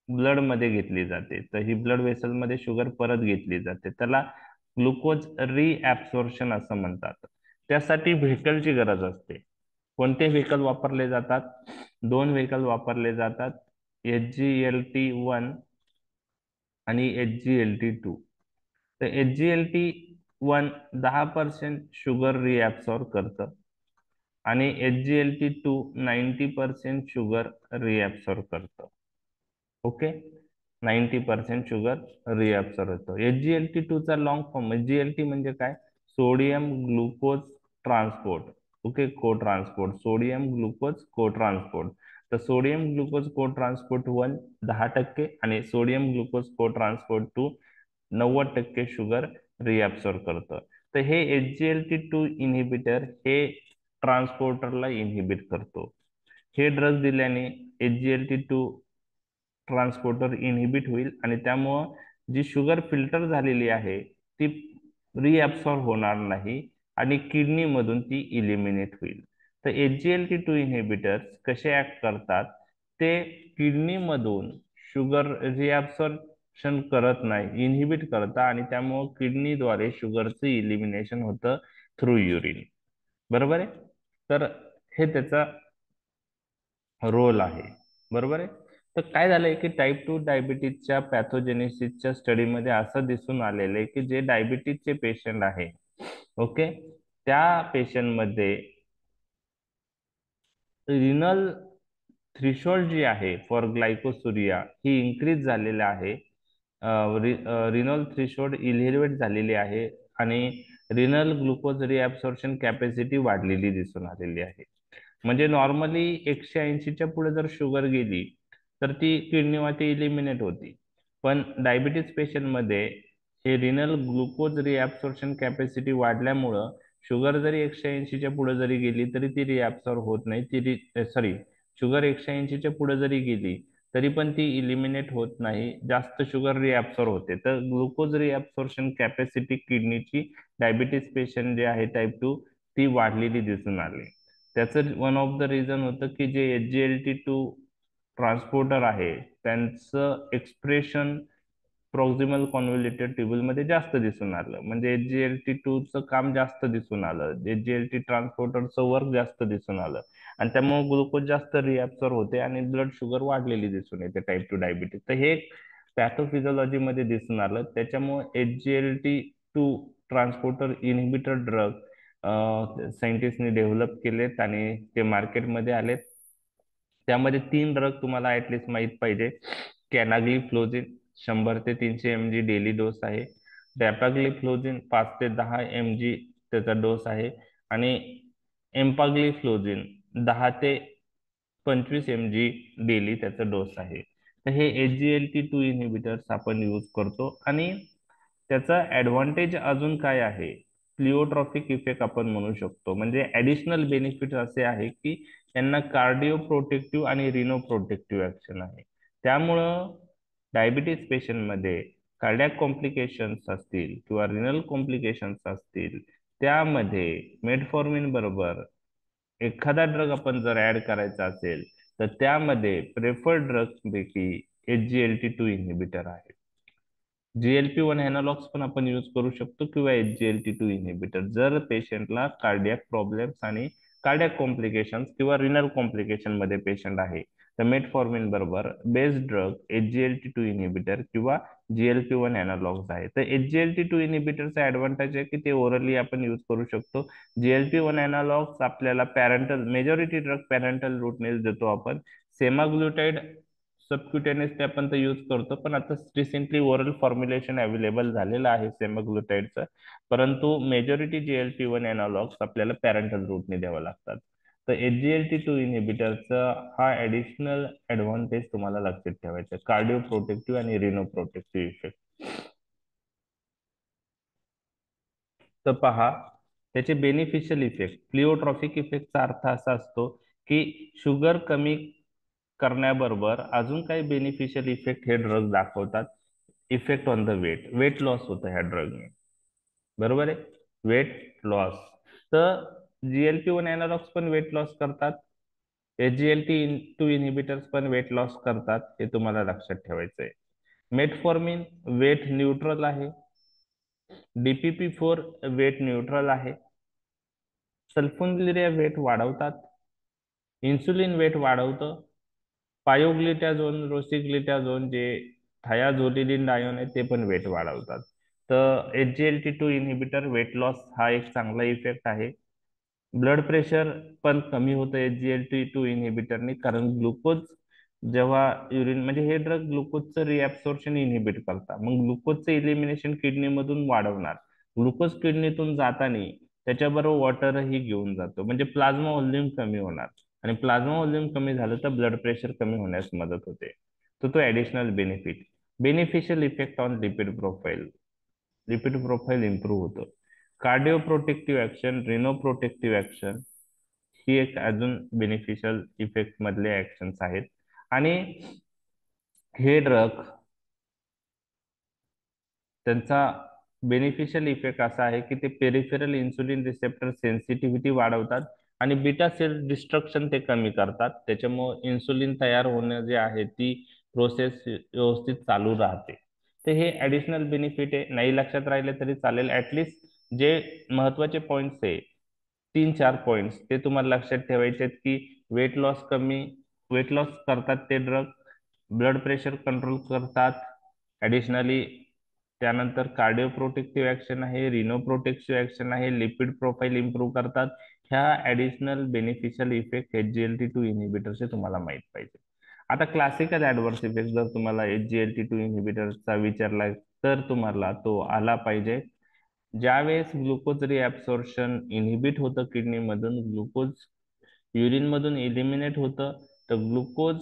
[SPEAKER 1] ब्लड मध्ये घेतली जाते. तर ही ब्लड वेसल मध्ये शुगर परत घेतली जाते. त्याला ग्लुकोज रिॲब्सॉर्प्शन असं म्हणतात. त्यासाठी व्हेकलची गरज असते. कोणते व्हेकल वापरले जातात? दोन व्हेकल वापरले जातात, SGLT1 आणि SGLT2. तर SGLT1 10% शुगर रिॲब्सॉर्ब करतं आणि SGLT2 90% शुगर रिॲब्सॉर्ब करतं. ओके, 90% शुगर रिॲब्सॉर्ब होतो. SGLT2 चा लॉंग फॉर्म, SGLT म्हणजे काय? Sodium glucose transport. ओके, को ट्रान्सपोर्ट, सोडियम ग्लुकोज को ट्रान्सपोर्ट. तर सोडियम ग्लुकोज को ट्रान्सपोर्ट 1 10% आणि सोडियम ग्लुकोज को ट्रान्सपोर्ट 2 90% शुगर रिॲब्सॉर्ब करतं. तर हे SGLT2 इन्हिबिटर हे ट्रान्सपोर्टरला इन्हिबिट करतो. हे ड्रग दिल्याने SGLT2 ट्रान्सपोर्टर इन्हिबिट होईल आणि त्यामुळं जी शुगर फिल्टर झालेली आहे ती रिअब्सॉर्ब होणार नाही आणि किडनी मधून ती इलिमिनेट होईल. तर SGLT2 इन्हिबिटर्स कसे ऍक्ट करतात? ते किडनी मधून शुगर रिअब्सॉर्प्शन करत नाही, इन्हिबिट करतात आणि त्यामुळं किडनीद्वारे शुगरचं इलिमिनेशन होतं थ्रू युरिन. बरोबर आहे. तर हे त्याचा रोल आहे. बरोबर आहे. तर काय झालंय की टाईप 2 डायबिटीजच्या पॅथोजेनेसिसच्या स्टडीमध्ये असं दिसून आलेलं आहे की जे डायबिटीजचे पेशंट आहे, ओके, त्या पेशंटमध्ये रिनल थ्रिशोल्ड जी आहे फॉर ग्लायकोसुरिया ही इन्क्रीज झालेलं आहे. रिनल थ्रिशोल्ड इलेव्हेट झालेली आहे आणि रिनल ग्लुकोज रिअब्सॉर्प्शन कॅपॅसिटी वाढलेली दिसून आलेली आहे. म्हणजे नॉर्मली 180च्या पुढे जर शुगर गेली तर ती किडनीमध्ये इलिमिनेट होती. पण डायबिटीज पेशंटमध्ये हे रिनल ग्लुकोज रिॲब्सॉर्प्शन कॅपॅसिटी वाढल्यामुळं शुगर जरी 180च्या पुढे जरी गेली तरी ती रिॲब्सॉर्ब होत नाही, सॉरी, शुगर 180च्या पुढे जरी गेली तरी पण ती इलिमिनेट होत नाही, जास्त शुगर रिॲब्सॉर्ब होते. तर ग्लुकोज रिॲब्सॉर्प्शन कॅपॅसिटी किडनीची डायबिटीज पेशंट जे आहे टाईप 2 ती वाढलेली दिसून आली. त्याचं वन ऑफ द रिझन होतं की जे SGLT2 ट्रान्सपोर्टर आहे त्यांचं एक्सप्रेशन प्रॉक्सिमल कॉन्व्होल्युटेड ट्युब्युल मध्ये जास्त दिसून आलं. म्हणजे SGLT2 चं काम जास्त दिसून आलं, SGLT ट्रान्सपोर्टरचं वर्क जास्त दिसून आलं आणि त्यामुळे ग्लुकोज जास्त रिॲब्सॉर्ब होते आणि ब्लड शुगर वाढलेली दिसून येते टाईप 2 डायबिटीज. तर हे पॅथोफिजिओलॉजी मध्ये दिसून आलं. त्याच्यामुळे SGLT2 ट्रान्सपोर्टर इनहिबिटर ड्रग सायंटिस्टनी डेव्हलप केलेत आणि ते मार्केटमध्ये आलेत. त्यामध्ये 3 ड्रग तुम्हाला ऍटलिस्ट माहित पाहिजे. कॅनाग्लिफ्लोझिन 100 ते 300 mg डेली डोस आहे. डॅपाग्लिफ्लोझिन 5 ते 10 mg त्याचा डोस आहे आणि एम्पाग्लिफ्लोझिन 10 ते 25 mg डेली त्याचा डोस आहे. तर हे SGLT2 इनहिबिटर्स आपण यूज करतो आणि त्याचा ऍडव्हान्टेज अजून काय आहे, प्लिओट्रॉपिक इफेक्ट आपण म्हणू शकतो. म्हणजे ऍडिशनल बेनिफिट असे आहे की त्यांना कार्डिओ प्रोटेक्टिव्ह आणि रिनो प्रोटेक्टिव्ह ऍक्शन आहे. त्यामुळं डायबिटीज पेशंटमध्ये कार्डियाक कॉम्प्लिकेशन्स असतील किंवा रिनल कॉम्प्लिकेशन्स असतील त्यामध्ये मेटफॉर्मिन बरोबर एखादा ड्रग आपण जर ऍड करायचा असेल तर त्यामध्ये प्रेफर्ड ड्रग्स पैकी SGLT2 इनहिबिटर आहे. GLP-1 अॅनालॉग्स पण आपण यूज करू शकतो किंवा SGLT2 इनहिबिटर जर पेशंटला कार्डियाक प्रॉब्लेम्स आणि कार्डियाक कॉम्प्लिकेशन्स किंवा रिनल कॉम्प्लिकेशन मध्ये पेशंट आहे तर मेटफॉर्मिन बरोबर बेस्ट ड्रग SGLT2 इनहिबिटर किंवा GLP-1 अॅनालॉग्स आहे. तर SGLT2 इनहिबिटरचा ऍडव्हान्टेज आहे की ते ओरली आपण यूज करू शकतो. GLP-1 अॅनालॉग्स आपल्याला पॅरेंटल मेजॉरिटी ड्रग पॅरेंटल रूटनेच देतो आपण. सेमाग्लुटाईड सबक्युटेनियस ते आपण तर यूज करतो, पण आता रिसेंटली ओरल फॉर्म्युलेशन अवेलेबल झालेलं आहे सेमाग्लुटाईडचं. परंतु मेजॉरिटी GLP-1 अॅनालॉग्स आपल्याला पॅरेंटल रूटने द्यावं लागतात. तर SGLT2 इनहिबिटरचा हा ऍडिशनल ऍडव्हान्टेज तुम्हाला लक्षात ठेवायचा, कार्डिओ प्रोटेक्टिव्ह आणि रिनो प्रोटेक्टिव्ह इफेक्ट. तर पहा त्याचे बेनिफिशियल इफेक्ट. प्लिओट्रॉफिक इफेक्टचा अर्थ असा असतो की शुगर कमी करण्याबरोबर अजून काही बेनिफिशियल इफेक्ट हे ड्रग दाखवतात. Effect on the weight, weight loss होतं ह्या ड्रगने, बरोबर आहे, वेट लॉस. तर GLP-1 अॅनालॉग्स पण वेट लॉस करतात, SGLT2 इनहिबिटर्स पण वेट लॉस करतात, हे तुम्हाला लक्षात ठेवायचं आहे. मेटफॉर्मिन वेट न्यूट्रल आहे, DPP-4 वेट न्यूट्रल आहे, सल्फोनिलुरिया वेट वाढवतात, इन्सुलिन वेट वाढवतं, पायोग्लिटाझोन रोसिग्लिटाझोन जे थायाझोलिडिन डायोन आहे ते पण वेट वाढवतात. तर SGLT2 इनहिबिटर वेट लॉस हा एक चांगला इफेक्ट आहे. ब्लड प्रेशर पण कमी होतं SGLT2 इनहिबिटरने, कारण ग्लुकोज जेव्हा युरिन म्हणजे हे ड्रग ग्लुकोजचं रिॲब्सॉर्प्शन इनहिबिट करतात, मग ग्लुकोजचं इलिमिनेशन किडनीमधून वाढवणार. ग्लुकोज किडनीतून जाताना त्याच्याबरोबर वॉटरही घेऊन जातो, म्हणजे प्लाझ्मा व्हॉल्यूम कमी होणार आणि प्लाझ्मा व्हॉल्यूम कमी झालं तर ब्लड प्रेशर कमी होण्यास मदत होते. तर तो additional benefit. Beneficial effect on lipid profile, lipid profile improve होतं. Cardio protective action, reno protective action ही एक अजून बेनिफिशियल इफेक्ट मधले ऍक्शन्स आहेत. आणि हे ड्रग त्यांचा बेनिफिशियल इफेक्ट असा आहे की ते पेरिफेरल इन्सुलिन रिसेप्टर सेन्सिटिव्हिटी वाढवतात आणि बीटा सेल डिस्ट्रक्शन ते कमी करतात. त्याच्यामुळे इन्सुलिन तयार होणं जे आहे ती प्रोसेस व्यवस्थित चालू राहते. तर हे ऍडिशनल बेनिफिट आहे, नाही लक्षात राहिले तरी चालेल. ऍटलिस्ट जे महत्वाचे पॉइंट्स आहे 3-4 पॉइंट्स ते तुम्हाला लक्षात ठेवायचे आहेत की वेट लॉस करतात ते ड्रग, ब्लड प्रेशर कंट्रोल करतात, ऍडिशनली त्यानंतर कार्डिओ प्रोटेक्टिव्ह ऍक्शन आहे, रिनो प्रोटेक्टिव्ह ऍक्शन आहे, लिपिड प्रोफाईल इम्प्रूव्ह करतात. ह्या ऍडिशनल बेनिफिशियल इफेक्ट SGLT2 इनहिबिटरचे तुम्हाला माहित पाहिजे. आता क्लासिकल ऍडव्हर्स इफेक्ट जर तुम्हाला SGLT2 इनहिबिटरचा विचारला तर तुम्हाला तो आला पाहिजे. ज्यावेळेस ग्लुकोज रिॲब्सॉर्प्शन इनहिबिट होतं किडनीमधून, ग्लुकोज युरिन मधून इलिमिनेट होतं, तर ग्लुकोज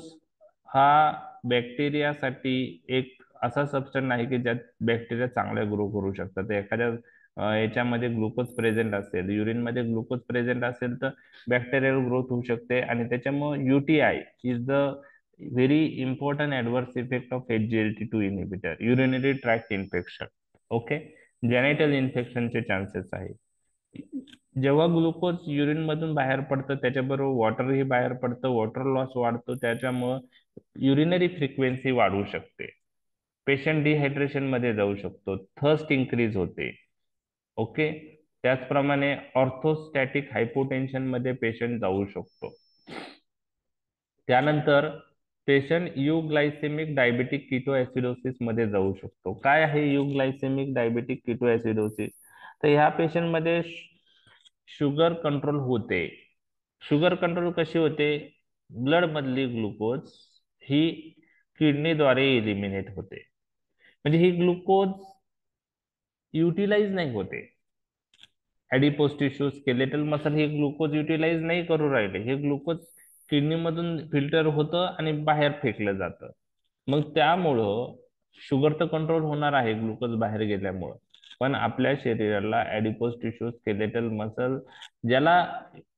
[SPEAKER 1] हा बॅक्टेरियासाठी एक असा सबस्टन्स नाही की ज्यात बॅक्टेरिया चांगल्या ग्रो करू शकतात. एखाद्या याच्यामध्ये ग्लुकोज प्रेझेंट असेल, युरिन मध्ये ग्लुकोज प्रेझेंट असेल तर बॅक्टेरियल ग्रोथ होऊ शकते, आणि त्याच्यामुळे UTI is the very important adverse effect of HGLT2 inhibitor, urinary tract infection. Okay. Genital इन्फेक्शनचे चान्सेस आहे. जेव्हा ग्लुकोज युरिन मधून बाहेर पडतं त्याच्याबरोबर वॉटरही बाहेर पडतं, वॉटर लॉस वाढतो, त्याच्यामुळं युरिनरी फ्रिक्वेन्सी वाढू शकते, पेशंट डिहायड्रेशन मध्ये जाऊ शकतो, थर्स्ट इन्क्रीज होते. ओके. त्याचप्रमाणे ऑर्थोस्टॅटिक हायपोटेन्शन मध्ये पेशंट जाऊ शकतो. त्यानंतर पेशंट युग्लायसेमिक डायबेटिक किटोएसिडोसिस मध्ये जाऊ शकतो. काय आहे युग्लायसेमिक डायबेटिक किटोएसिडोसिस? तर ह्या पेशंट मध्ये शुगर कंट्रोल होते. शुगर कंट्रोल कशी होते? ब्लड मधली ग्लुकोज ही किडनीद्वारे इलिमिनेट होते. म्हणजे ही ग्लुकोज युटिलाइज नाही होते. ऍडिपोज टिश्यू, स्केलेटल मसल हे ग्लुकोज युटिलाइज नाही करू राहिले, हे ग्लुकोज किडनीमधून फिल्टर होतं आणि बाहेर फेकलं जातं. मग त्यामुळं शुगर तर कंट्रोल होणार आहे ग्लुकोज बाहेर गेल्यामुळं, पण आपल्या शरीराला ऍडिपोज टिश्यू, स्केलेटल मसल ज्याला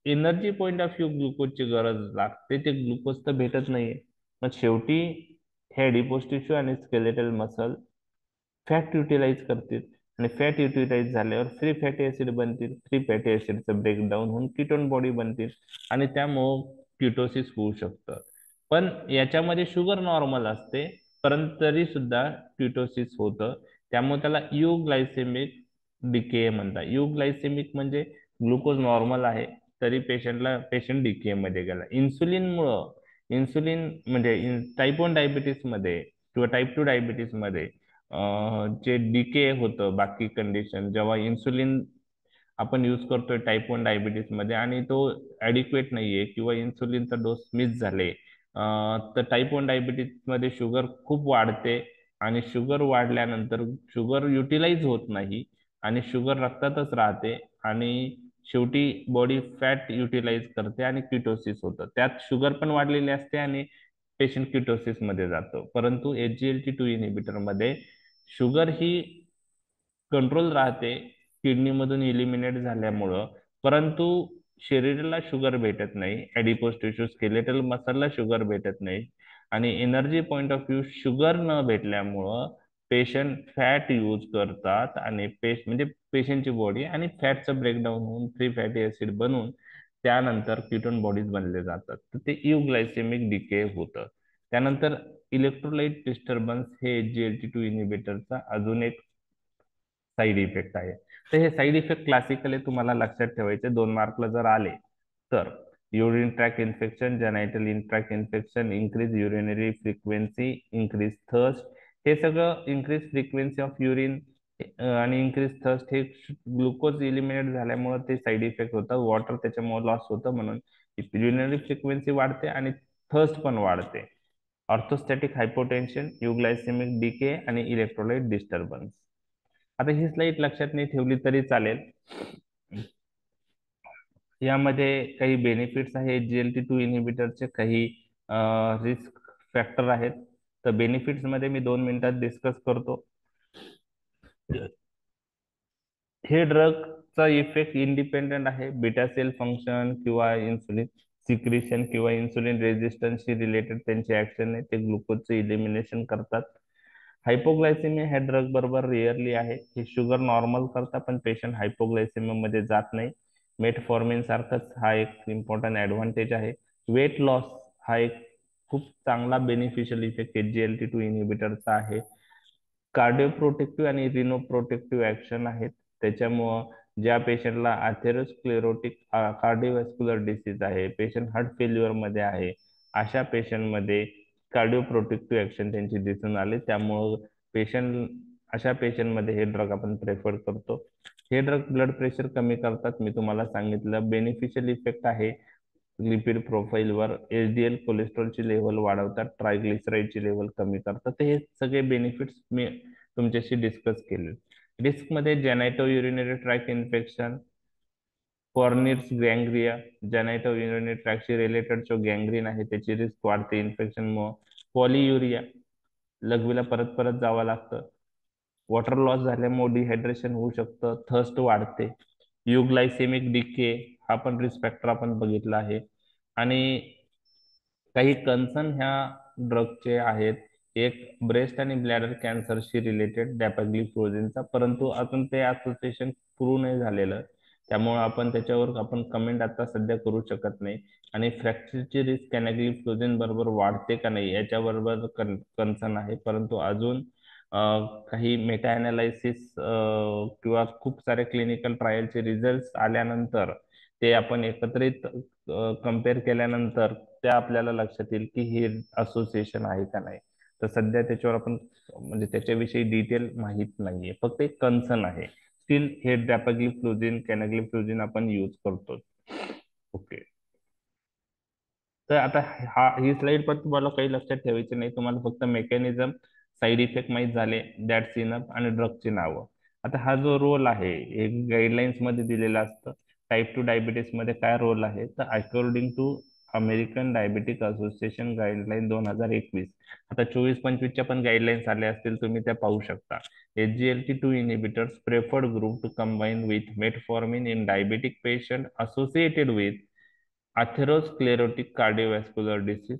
[SPEAKER 1] एनर्जी पॉइंट ऑफ व्ह्यू ग्लुकोजची गरज लागते ते ग्लुकोज तर भेटत नाहीये. मग शेवटी हे ऍडिपोज टिश्यू आणि स्केलेटल मसल फॅट युटिलाइज करतील, आणि फॅट युटिलाइज झाल्यावर फ्री फॅटी ऍसिड बनतील, फ्री फॅटी ऍसिडचं ब्रेकडाऊन होऊन कीटोन बॉडी बनतील, आणि त्यामुळं किटोसिस होऊ शकतं. पण याच्यामध्ये शुगर नॉर्मल असते, परंतु तरी सुद्धा किटोसिस होतं. त्यामुळे त्याला युग्लायसेमिक डिके म्हणतात. युग्लायसेमिक म्हणजे ग्लुकोज नॉर्मल आहे तरी पेशंट डीके मध्ये गेला. इन्सुलिन म्हणजे टाईप 1 डायबिटीस मध्ये किंवा टाईप 2 डायबिटीस मध्ये जे डीके होतं, बाकी कंडिशन जेव्हा इन्सुलिन आपण यूज करतोय टाईप 1 डायबिटीस मध्ये आणि तो ऍडिक्वेट नाहीये किंवा इन्सुलिनचा डोस मिस झाले, तर टाईप 1 डायबिटीस मध्ये शुगर खूप वाढते, आणि शुगर वाढल्यानंतर शुगर युटिलाइज होत नाही आणि शुगर रक्तातच राहते, आणि शेवटी बॉडी फॅट युटिलाइज करते आणि किटोसिस होतं. त्यात शुगर पण वाढलेली असते आणि पेशंट किटोसिस मध्ये जातो. परंतु HGLT2 इनिबिटर मध्ये शुगर ही कंट्रोल राहते किडनी मधून इलिमिनेट झाल्यामुळं, परंतु शरीराला शुगर भेटत नाही, ऍडिपोज टिश्यू, स्केलेटल मसलला शुगर भेटत नाही, आणि energy point of view sugar न भेटल्यामुळं पेशंट फॅट यूज करतात, आणि म्हणजे पेशंटची बॉडी आणि फॅटचं ब्रेकडाऊन होऊन फ्री फॅटी ऍसिड बनून त्यानंतर कीटोन बॉडीज बनले जातात, तर ते युग्लायसेमिक डिके होतं. त्यानंतर इलेक्ट्रोलाइट डिस्टर्बन्स हे HGLT2 इनिबिटरचा अजून एक साईड इफेक्ट आहे. तर हे साईड इफेक्ट क्लासिकली तुम्हाला लक्षात ठेवायचे, 2 मार्कला जर आले तर urine tract infection, genital tract infection, increase urinary frequency, increase thirst, हे सगळं इंक्रीज फ्रिक्वेन्सी ऑफ युरिन आणि इंक्रीज थर्स्ट हे ग्लुकोज इलिमिनेट झाल्यामुळे ते साईड इफेक्ट होतात. वॉटर त्याच्यामुळे लॉस होतं, म्हणून युरिनरी फ्रिक्वेन्सी वाढते आणि थर्स्ट पण वाढते. ऑर्थोस्टॅटिक हायपोटेन्शन, युग्लायसेमिक डिके आणि इलेक्ट्रोलाइट डिस्टर्बन्स. आता ही स्लाइड लक्षात नाही ठेवली तरी चालेल. यामध्ये काही बेनिफिट्स आहेत HGLT2 इनिबिटरचे, काही रिस्क फॅक्टर आहेत. तर बेनिफिट्स मध्ये मी 2 मिनिटात डिस्कस करतो. हे ड्रगचा इफेक्ट इंडिपेंडेंट आहे, बीटा सेल फंक्शन किंवा इन्सुलिन सिक्रिशन किंवा इन्सुलिन रेजिस्टन्सशी रिलेटेड त्यांचे ऍक्शन आहे, ते ग्लुकोजचे इलिमिनेशन करतात. हायपोग्लायसेमिया ह्या ड्रग बरोबर रिअरली आहे, हे शुगर नॉर्मल करतात पण पेशंट हायपोग्लायसेमिया मध्ये जात नाही. मेटफॉर्मिन सारखंच हा एक इम्पॉर्टंट ऍडव्हान्टेज आहे. वेट लॉस हा एक खूप चांगला बेनिफिशियल इफेक्ट HGLT2 इनिबिटरचा आहे. कार्डिओ प्रोटेक्टिव्ह आणि रिनो प्रोटेक्टिव्ह ऍक्शन आहेत, त्याच्यामुळं ज्या पेशंटला अथेरोस्क्लेरोटिक कार्डिओव्हॅस्क्युलर डिसीज आहे, पेशंट हार्ट फेल्युअर मध्ये आहे, अशा पेशंटमध्ये कार्डिओ प्रोटेक्टिव्ह ऍक्शन त्यांची दिसून आले. त्यामुळं पेशंट अशा पेशंटमध्ये हे ड्रग आपण प्रेफर करतो. हे ड्रग ब्लड प्रेशर कमी करतात, मी तुम्हाला सांगितलं. बेनिफिशियल इफेक्ट आहे लिपिड प्रोफाईलवर, HDL कोलेस्ट्रॉलची लेवल वाढवतात, ट्रायग्लिसराईडची लेवल कमी करतात. तर हे सगळे बेनिफिट्स मी तुमच्याशी डिस्कस केले. रिस्क मध्ये genito urinary tract infection, Fournier's गँग्रिया, जेनायटो युरिनरी ट्रॅकशी रिलेटेड जो गँग्रीन आहे त्याची रिस्क वाढते इन्फेक्शन मुळे. पॉलियुरिया, लघवीला परत परत जावं लागतं. वॉटर लॉस झाल्यामुळे डिहायड्रेशन होऊ शकतं, थर्स्ट वाढते. युग्लायसेमिक डिके हा पण रिस्क फॅक्टर आपण बघितला आहे. आणि काही कन्सर्न ह्या ड्रगचे आहेत. एक ब्रेस्ट आणि ब्लॅडर कॅन्सरशी रिलेटेड डॅपाग्लिफ्लोझिनचा, परंतु अजून ते असोसिएशन प्रूव्ह नाही झालेलं, त्यामुळे आपण त्याच्यावर आपण कमेंट आता सध्या करू शकत नाही. आणि फ्रॅक्चरची रिस्क कॅनाग्लिफ्लोझिन बरोबर वाढते का नाही याच्याबरोबर कन्सर्न आहे, परंतु अजून काही मेटा अनालायसिस किंवा खूप सारे क्लिनिकल ट्रायलचे रिझल्ट आल्यानंतर ते आपण एकत्रित कम्पेअर केल्यानंतर त्या आपल्याला लक्षात येईल की हे असोसिएशन आहे का नाही. तर सध्या त्याच्यावर आपण म्हणजे त्याच्याविषयी डिटेल माहीत नाहीये, फक्त एक कन्सर्न आहे. स्टील हे डॅपाग्लिफ्लोझिन कॅनाग्लिफ्लोझिन आपण यूज करतो. ओके. तर आता ही स्लाइड पण तुम्हाला काही लक्षात ठेवायची नाही, तुम्हाला फक्त मेकॅनिझम, साईड इफेक्ट माहीत झाले, दॅट्स इनफ, आणि ड्रगची नावं. आता हा जो रोल आहे हे गाईडलाईन्स मध्ये दिलेला असतं. टाईप 2 डायबिटीस मध्ये काय रोल आहे, तर according to American diabetic association guideline 2021, आता 24-25च्या पण गाईडलाईन्स आल्या असतील, तुम्ही त्या पाहू शकता. SGLT2 inhibitors preferred group to combine with metformin in diabetic patient associated with atherosclerotic cardiovascular disease,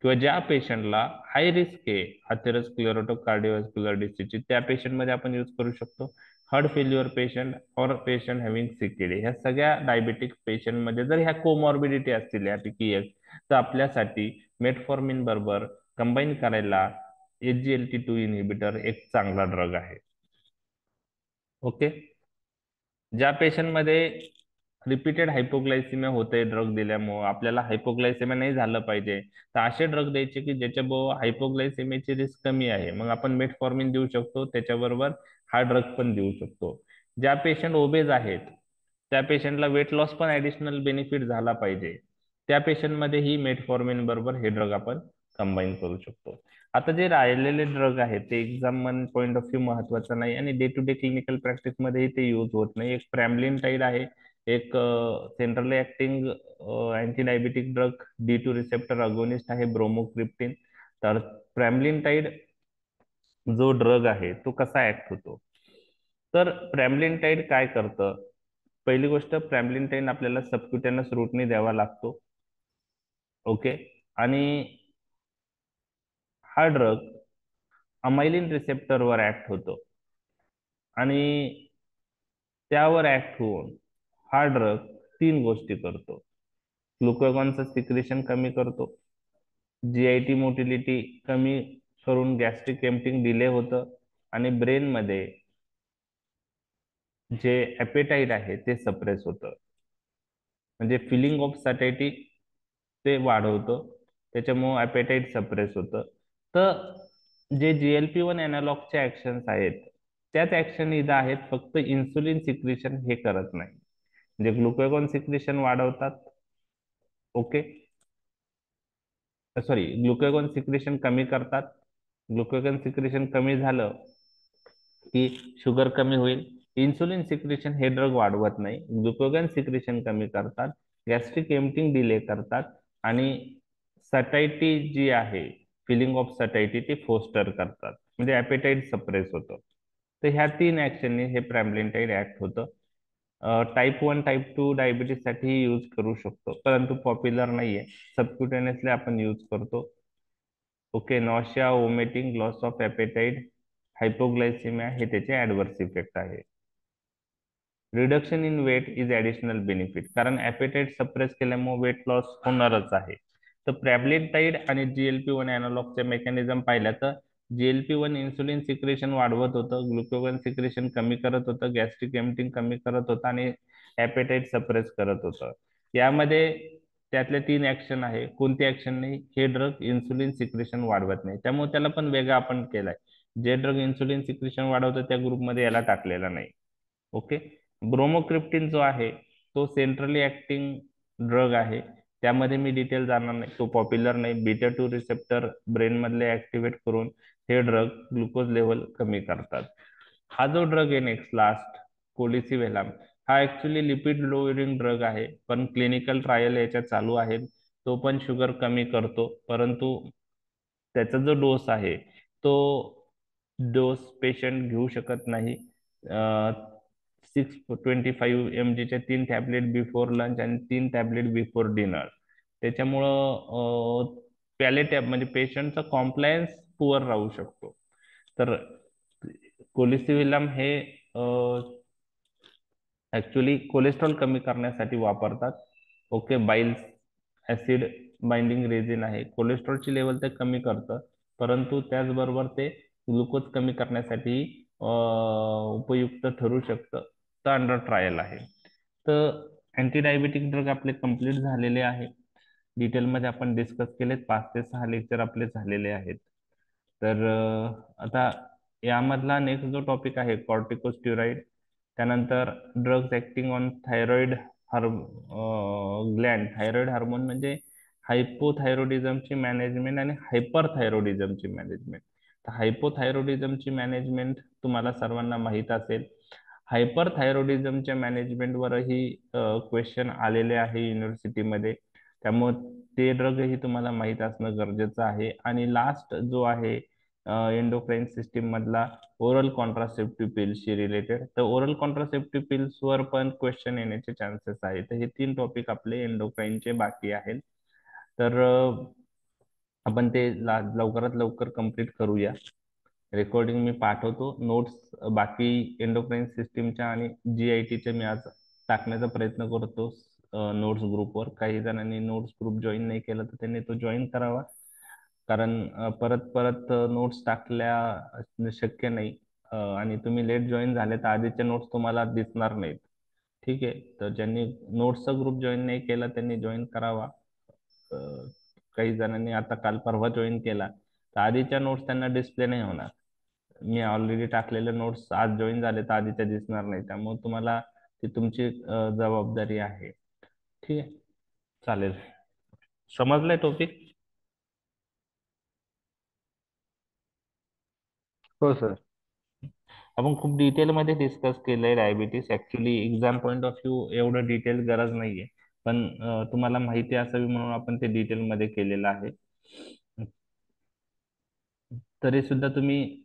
[SPEAKER 1] किंवा ज्या पेशंटला हाय रिस्क आहे अथेरोस्क्लेरोटिक कार्डिओव्हॅस्क्युलर डिसीजची, त्या पेशंटमध्ये आपण यूज करू शकतो. हार्ट फेल्युअर पेशंट और पेशंट हॅव्हिंग सीकेडी, ह्या सगळ्या डायबेटिक पेशंटमध्ये जर ह्या कोमॉर्बिडिटी असतील यापैकी एक, तर आपल्यासाठी मेटफॉर्मिन बरोबर कंबाईन करायला SGLT2 इनिबिटर एक चांगला ड्रग आहे. ओके. ज्या पेशंटमध्ये रिपीटेड हायपोग्लायसिमिया होते ड्रग दिल्यामुळं, आपल्याला हायपोग्लायसिमिया नाही झालं पाहिजे, तर असे ड्रग द्यायचे की ज्याच्याबरोबर हायपोग्लायसिमियाची रिस्क कमी आहे, मग आपण मेटफॉर्मिन देऊ शकतो, त्याच्याबरोबर हा ड्रग पण देऊ शकतो. ज्या पेशंट ओबेज आहेत त्या पेशंटला वेट लॉस पण ऍडिशनल बेनिफिट झाला पाहिजे, त्या पेशंटमध्ये ही मेटफॉर्मिन बरोबर हे ड्रग आपण कंबाईन करू शकतो. आता जे राहिलेले ड्रग आहेत ते एक्झाम पॉईंट ऑफ व्ह्यू महत्वाचं नाही, आणि day to day clinical practice मध्ये ते यूज होत नाही. एक प्रॅमलिनटाईड आहे, एक centrally acting anti diabetic drug, D2 receptor agonist आहे, ब्रोमोक्रिप्टिन. तर प्रॅमलिनटाईड जो ड्रग आहे तो कसा ऍक्ट होतो, तर प्रॅमलिनटाईड काय करतं. पहिली गोष्ट, प्रॅमलिनटाईड आपल्याला सबक्युटेनस रूटने द्यावा लागतो. ओके. आणि हा ड्रग अमायलिन रिसेप्टरवर ऍक्ट होतो, आणि त्यावर ऍक्ट होऊन हा ड्रग तीन गोष्टी करतो. ग्लुकागॉनचं सिक्रेशन कमी करतो, GIT मोटिलिटी कमी करून गॅस्ट्रिक एम्पटिंग डिले होतं, आणि ब्रेन मध्ये जे ॲपेटाईट आहे ते सप्रेस होतं, म्हणजे फिलिंग ऑफ सॅटिटी ते वाढवतं, त्याच्यामुळं ॲपेटाईट सप्रेस होतं. तर जे GLP-1 अॅनालॉगचे ऍक्शन्स आहेत त्याच ऍक्शन इथं आहेत, फक्त इन्सुलिन सिक्रेशन हे करत नाही. म्हणजे ग्लुकागॉन सिक्रेशन वाढवतात. ओके. सॉरी, ग्लुकागॉन सिक्रेशन कमी करतात. ग्लुकागॉन सिक्रेशन कमी झालं की शुगर कमी होईल. इन्सुलिन सिक्रेशन हे ड्रग वाढवत नाही, ग्लुकोगन सिक्रेशन कमी करतात, गॅस्ट्रिक एम्पटिंग डिले करतात, आणि सटायटी जी आहे, फिलिंग ऑफ सटायटी ती फोस्टर करतात, म्हणजे ॲपेटाईट सप्रेस होतं. तर ह्या तीन ऍक्शनने हे प्रॅमलिनटाईड ऍक्ट होतं. टाईप 1 टाईप 2 डायबिटीससाठी यूज करू शकतो, परंतु पॉप्युलर नाहीये. सबक्युटेनियसली आपण यूज करतो. Okay. Nausea, vomiting, loss of appetite, hypoglycaemia हे त्याचे ऍडव्हर्स इफेक्ट आहे. Reduction in weight is additional benefit, कारण ॲपेटाईट सप्रेस केल्यामुळे वेट लॉस होणारच आहे. तर प्रॅबलिनटाईड आणि GLP-1 अॅनालॉगचे मेकॅनिझम पाहिलं तर GLP-1 इन्सुलिन सिक्रेशन वाढवत होतं, ग्लुकोगन सिक्रेशन कमी करत होतं, गॅस्ट्रिक एम्पटिंग कमी करत होतं, आणि ॲपेटाईट सप्रेस करत होतं. यामध्ये त्यातले तीन ऍक्शन आहे. कोणती ऍक्शन नाही, हे ड्रग इन्सुलिन सिक्रेशन वाढवत नाही, त्यामुळे त्याला पण वेगळा आपण केलाय. जे ड्रग इन्सुलिन सिक्रेशन वाढवतं त्या ग्रुपमध्ये याला टाकलेला नाही. ओके. ब्रोमोक्रिप्टिन जो आहे तो सेंट्रली ऍक्टिंग ड्रग आहे, त्यामध्ये मी डिटेल जाणार नाही, तो पॉप्युलर नाही. बीटा 2 रिसेप्टर ब्रेन मधले ऍक्टिव्हेट करून हे ड्रग ग्लुकोज लेवल कमी करतात. हा जो ड्रग आहे नेक्स्ट लास्ट, कोलिसिव्हेलाम, हा ऍक्च्युली लिपिड लोअरिंग ड्रग आहे, पण क्लिनिकल ट्रायल याच्या चालू आहेत. तो पण शुगर कमी करतो, परंतु त्याचा जो डोस आहे तो डोस पेशंट घेऊ शकत नाही. 625 mg च्या 3 टॅबलेट बिफोर लंच आणि 3 टॅबलेट बिफोर डिनर. त्याच्यामुळं पॅलेटॅब म्हणजे पेशंटचा कॉम्प्लायन्स पुअर राहू शकतो. तर कोलिसिविलम हे ऍक्च्युली कोलेस्ट्रॉल कमी करण्यासाठी वापरतात. ओके, बाईल्स ऍसिड बाइंडिंग रेझिन आहे, कोलेस्ट्रॉलची लेवल ते कमी करतं, परंतु त्याचबरोबर ते ग्लुकोज कमी करण्यासाठी उपयुक्त ठरू शकतं. तर अंडर ट्रायल आहे. तर अँटी डायबेटिक ड्रग आपले कम्प्लीट झालेले आहे. डिटेलमध्ये आपण डिस्कस केलेत, 5 ते 6 लेक्चर आपले झालेले आहेत. तर आता यामधला नेक्स्ट जो टॉपिक आहे कॉर्टिकोस्टेरॉइड, त्यानंतर drugs acting on thyroid gland. Thyroid hormone म्हणजे हायपोथायरॉइडिझमची मॅनेजमेंट आणि हायपरथायरॉइडिझमची मॅनेजमेंट. तर हायपोथायरॉइडिझमची मॅनेजमेंट तुम्हाला सर्वांना माहीत असेल. हायपरथायरॉइडिझमच्या मॅनेजमेंटवरही क्वेश्चन आलेले आहे युनिव्हर्सिटीमध्ये, त्यामुळे ते ड्रगही तुम्हाला माहीत असणं गरजेचं आहे. आणि लास्ट जो आहे एंडोक्राईन सिस्टीम मधला ओरल कॉन्ट्रासेप्टिव्ह पिल्सशी रिलेटेड, तर ओरल कॉन्ट्रासेप्टिव्ह पिल्सवर पण क्वेश्चन येण्याचे चान्सेस आहेत. तर हे 3 टॉपिक आपले एंडोक्राईनचे बाकी आहेत. तर आपण ते लवकरात लवकर कंप्लीट करूया. रेकॉर्डिंग मी पाठवतो. नोट्स बाकी एंडोक्राईन सिस्टीमच्या आणि GITच्या मी आज टाकण्याचा प्रयत्न करतो नोट्स ग्रुपवर. काही जणांनी नोट्स ग्रुप जॉईन नाही केला तर त्यांनी तो जॉईन करावा, कारण परत परत नोट्स टाकल्या शक्य नाही. आणि तुम्ही लेट जॉईन झाले तर आधीचे नोट्स तुम्हाला दिसणार नाहीत. ठीक आहे, तर ज्यांनी नोट्सचा ग्रुप जॉईन नाही केला त्यांनी जॉईन करावा. अ, काही जणांनी आता काल परवा जॉईन केला तर आधीच्या नोट्स त्यांना डिस्प्ले नाही होणार. मी ऑलरेडी टाकलेले नोट्स आज जॉईन झाले तर आधीच्या दिसणार नाही, त्यामुळे तुम्हाला ती तुमची जबाबदारी आहे. ठीक आहे, चालेल. समजलंय टॉपिक?
[SPEAKER 2] हो सर.
[SPEAKER 1] आपण खूप डिटेलमध्ये डिस्कस केलंय diabetes. Actually exam point of view एवढं डिटेल गरज नाहीये, पण तुम्हाला माहिती असावी म्हणून आपण ते डिटेलमध्ये केलेलं आहे. तरी सुद्धा तुम्ही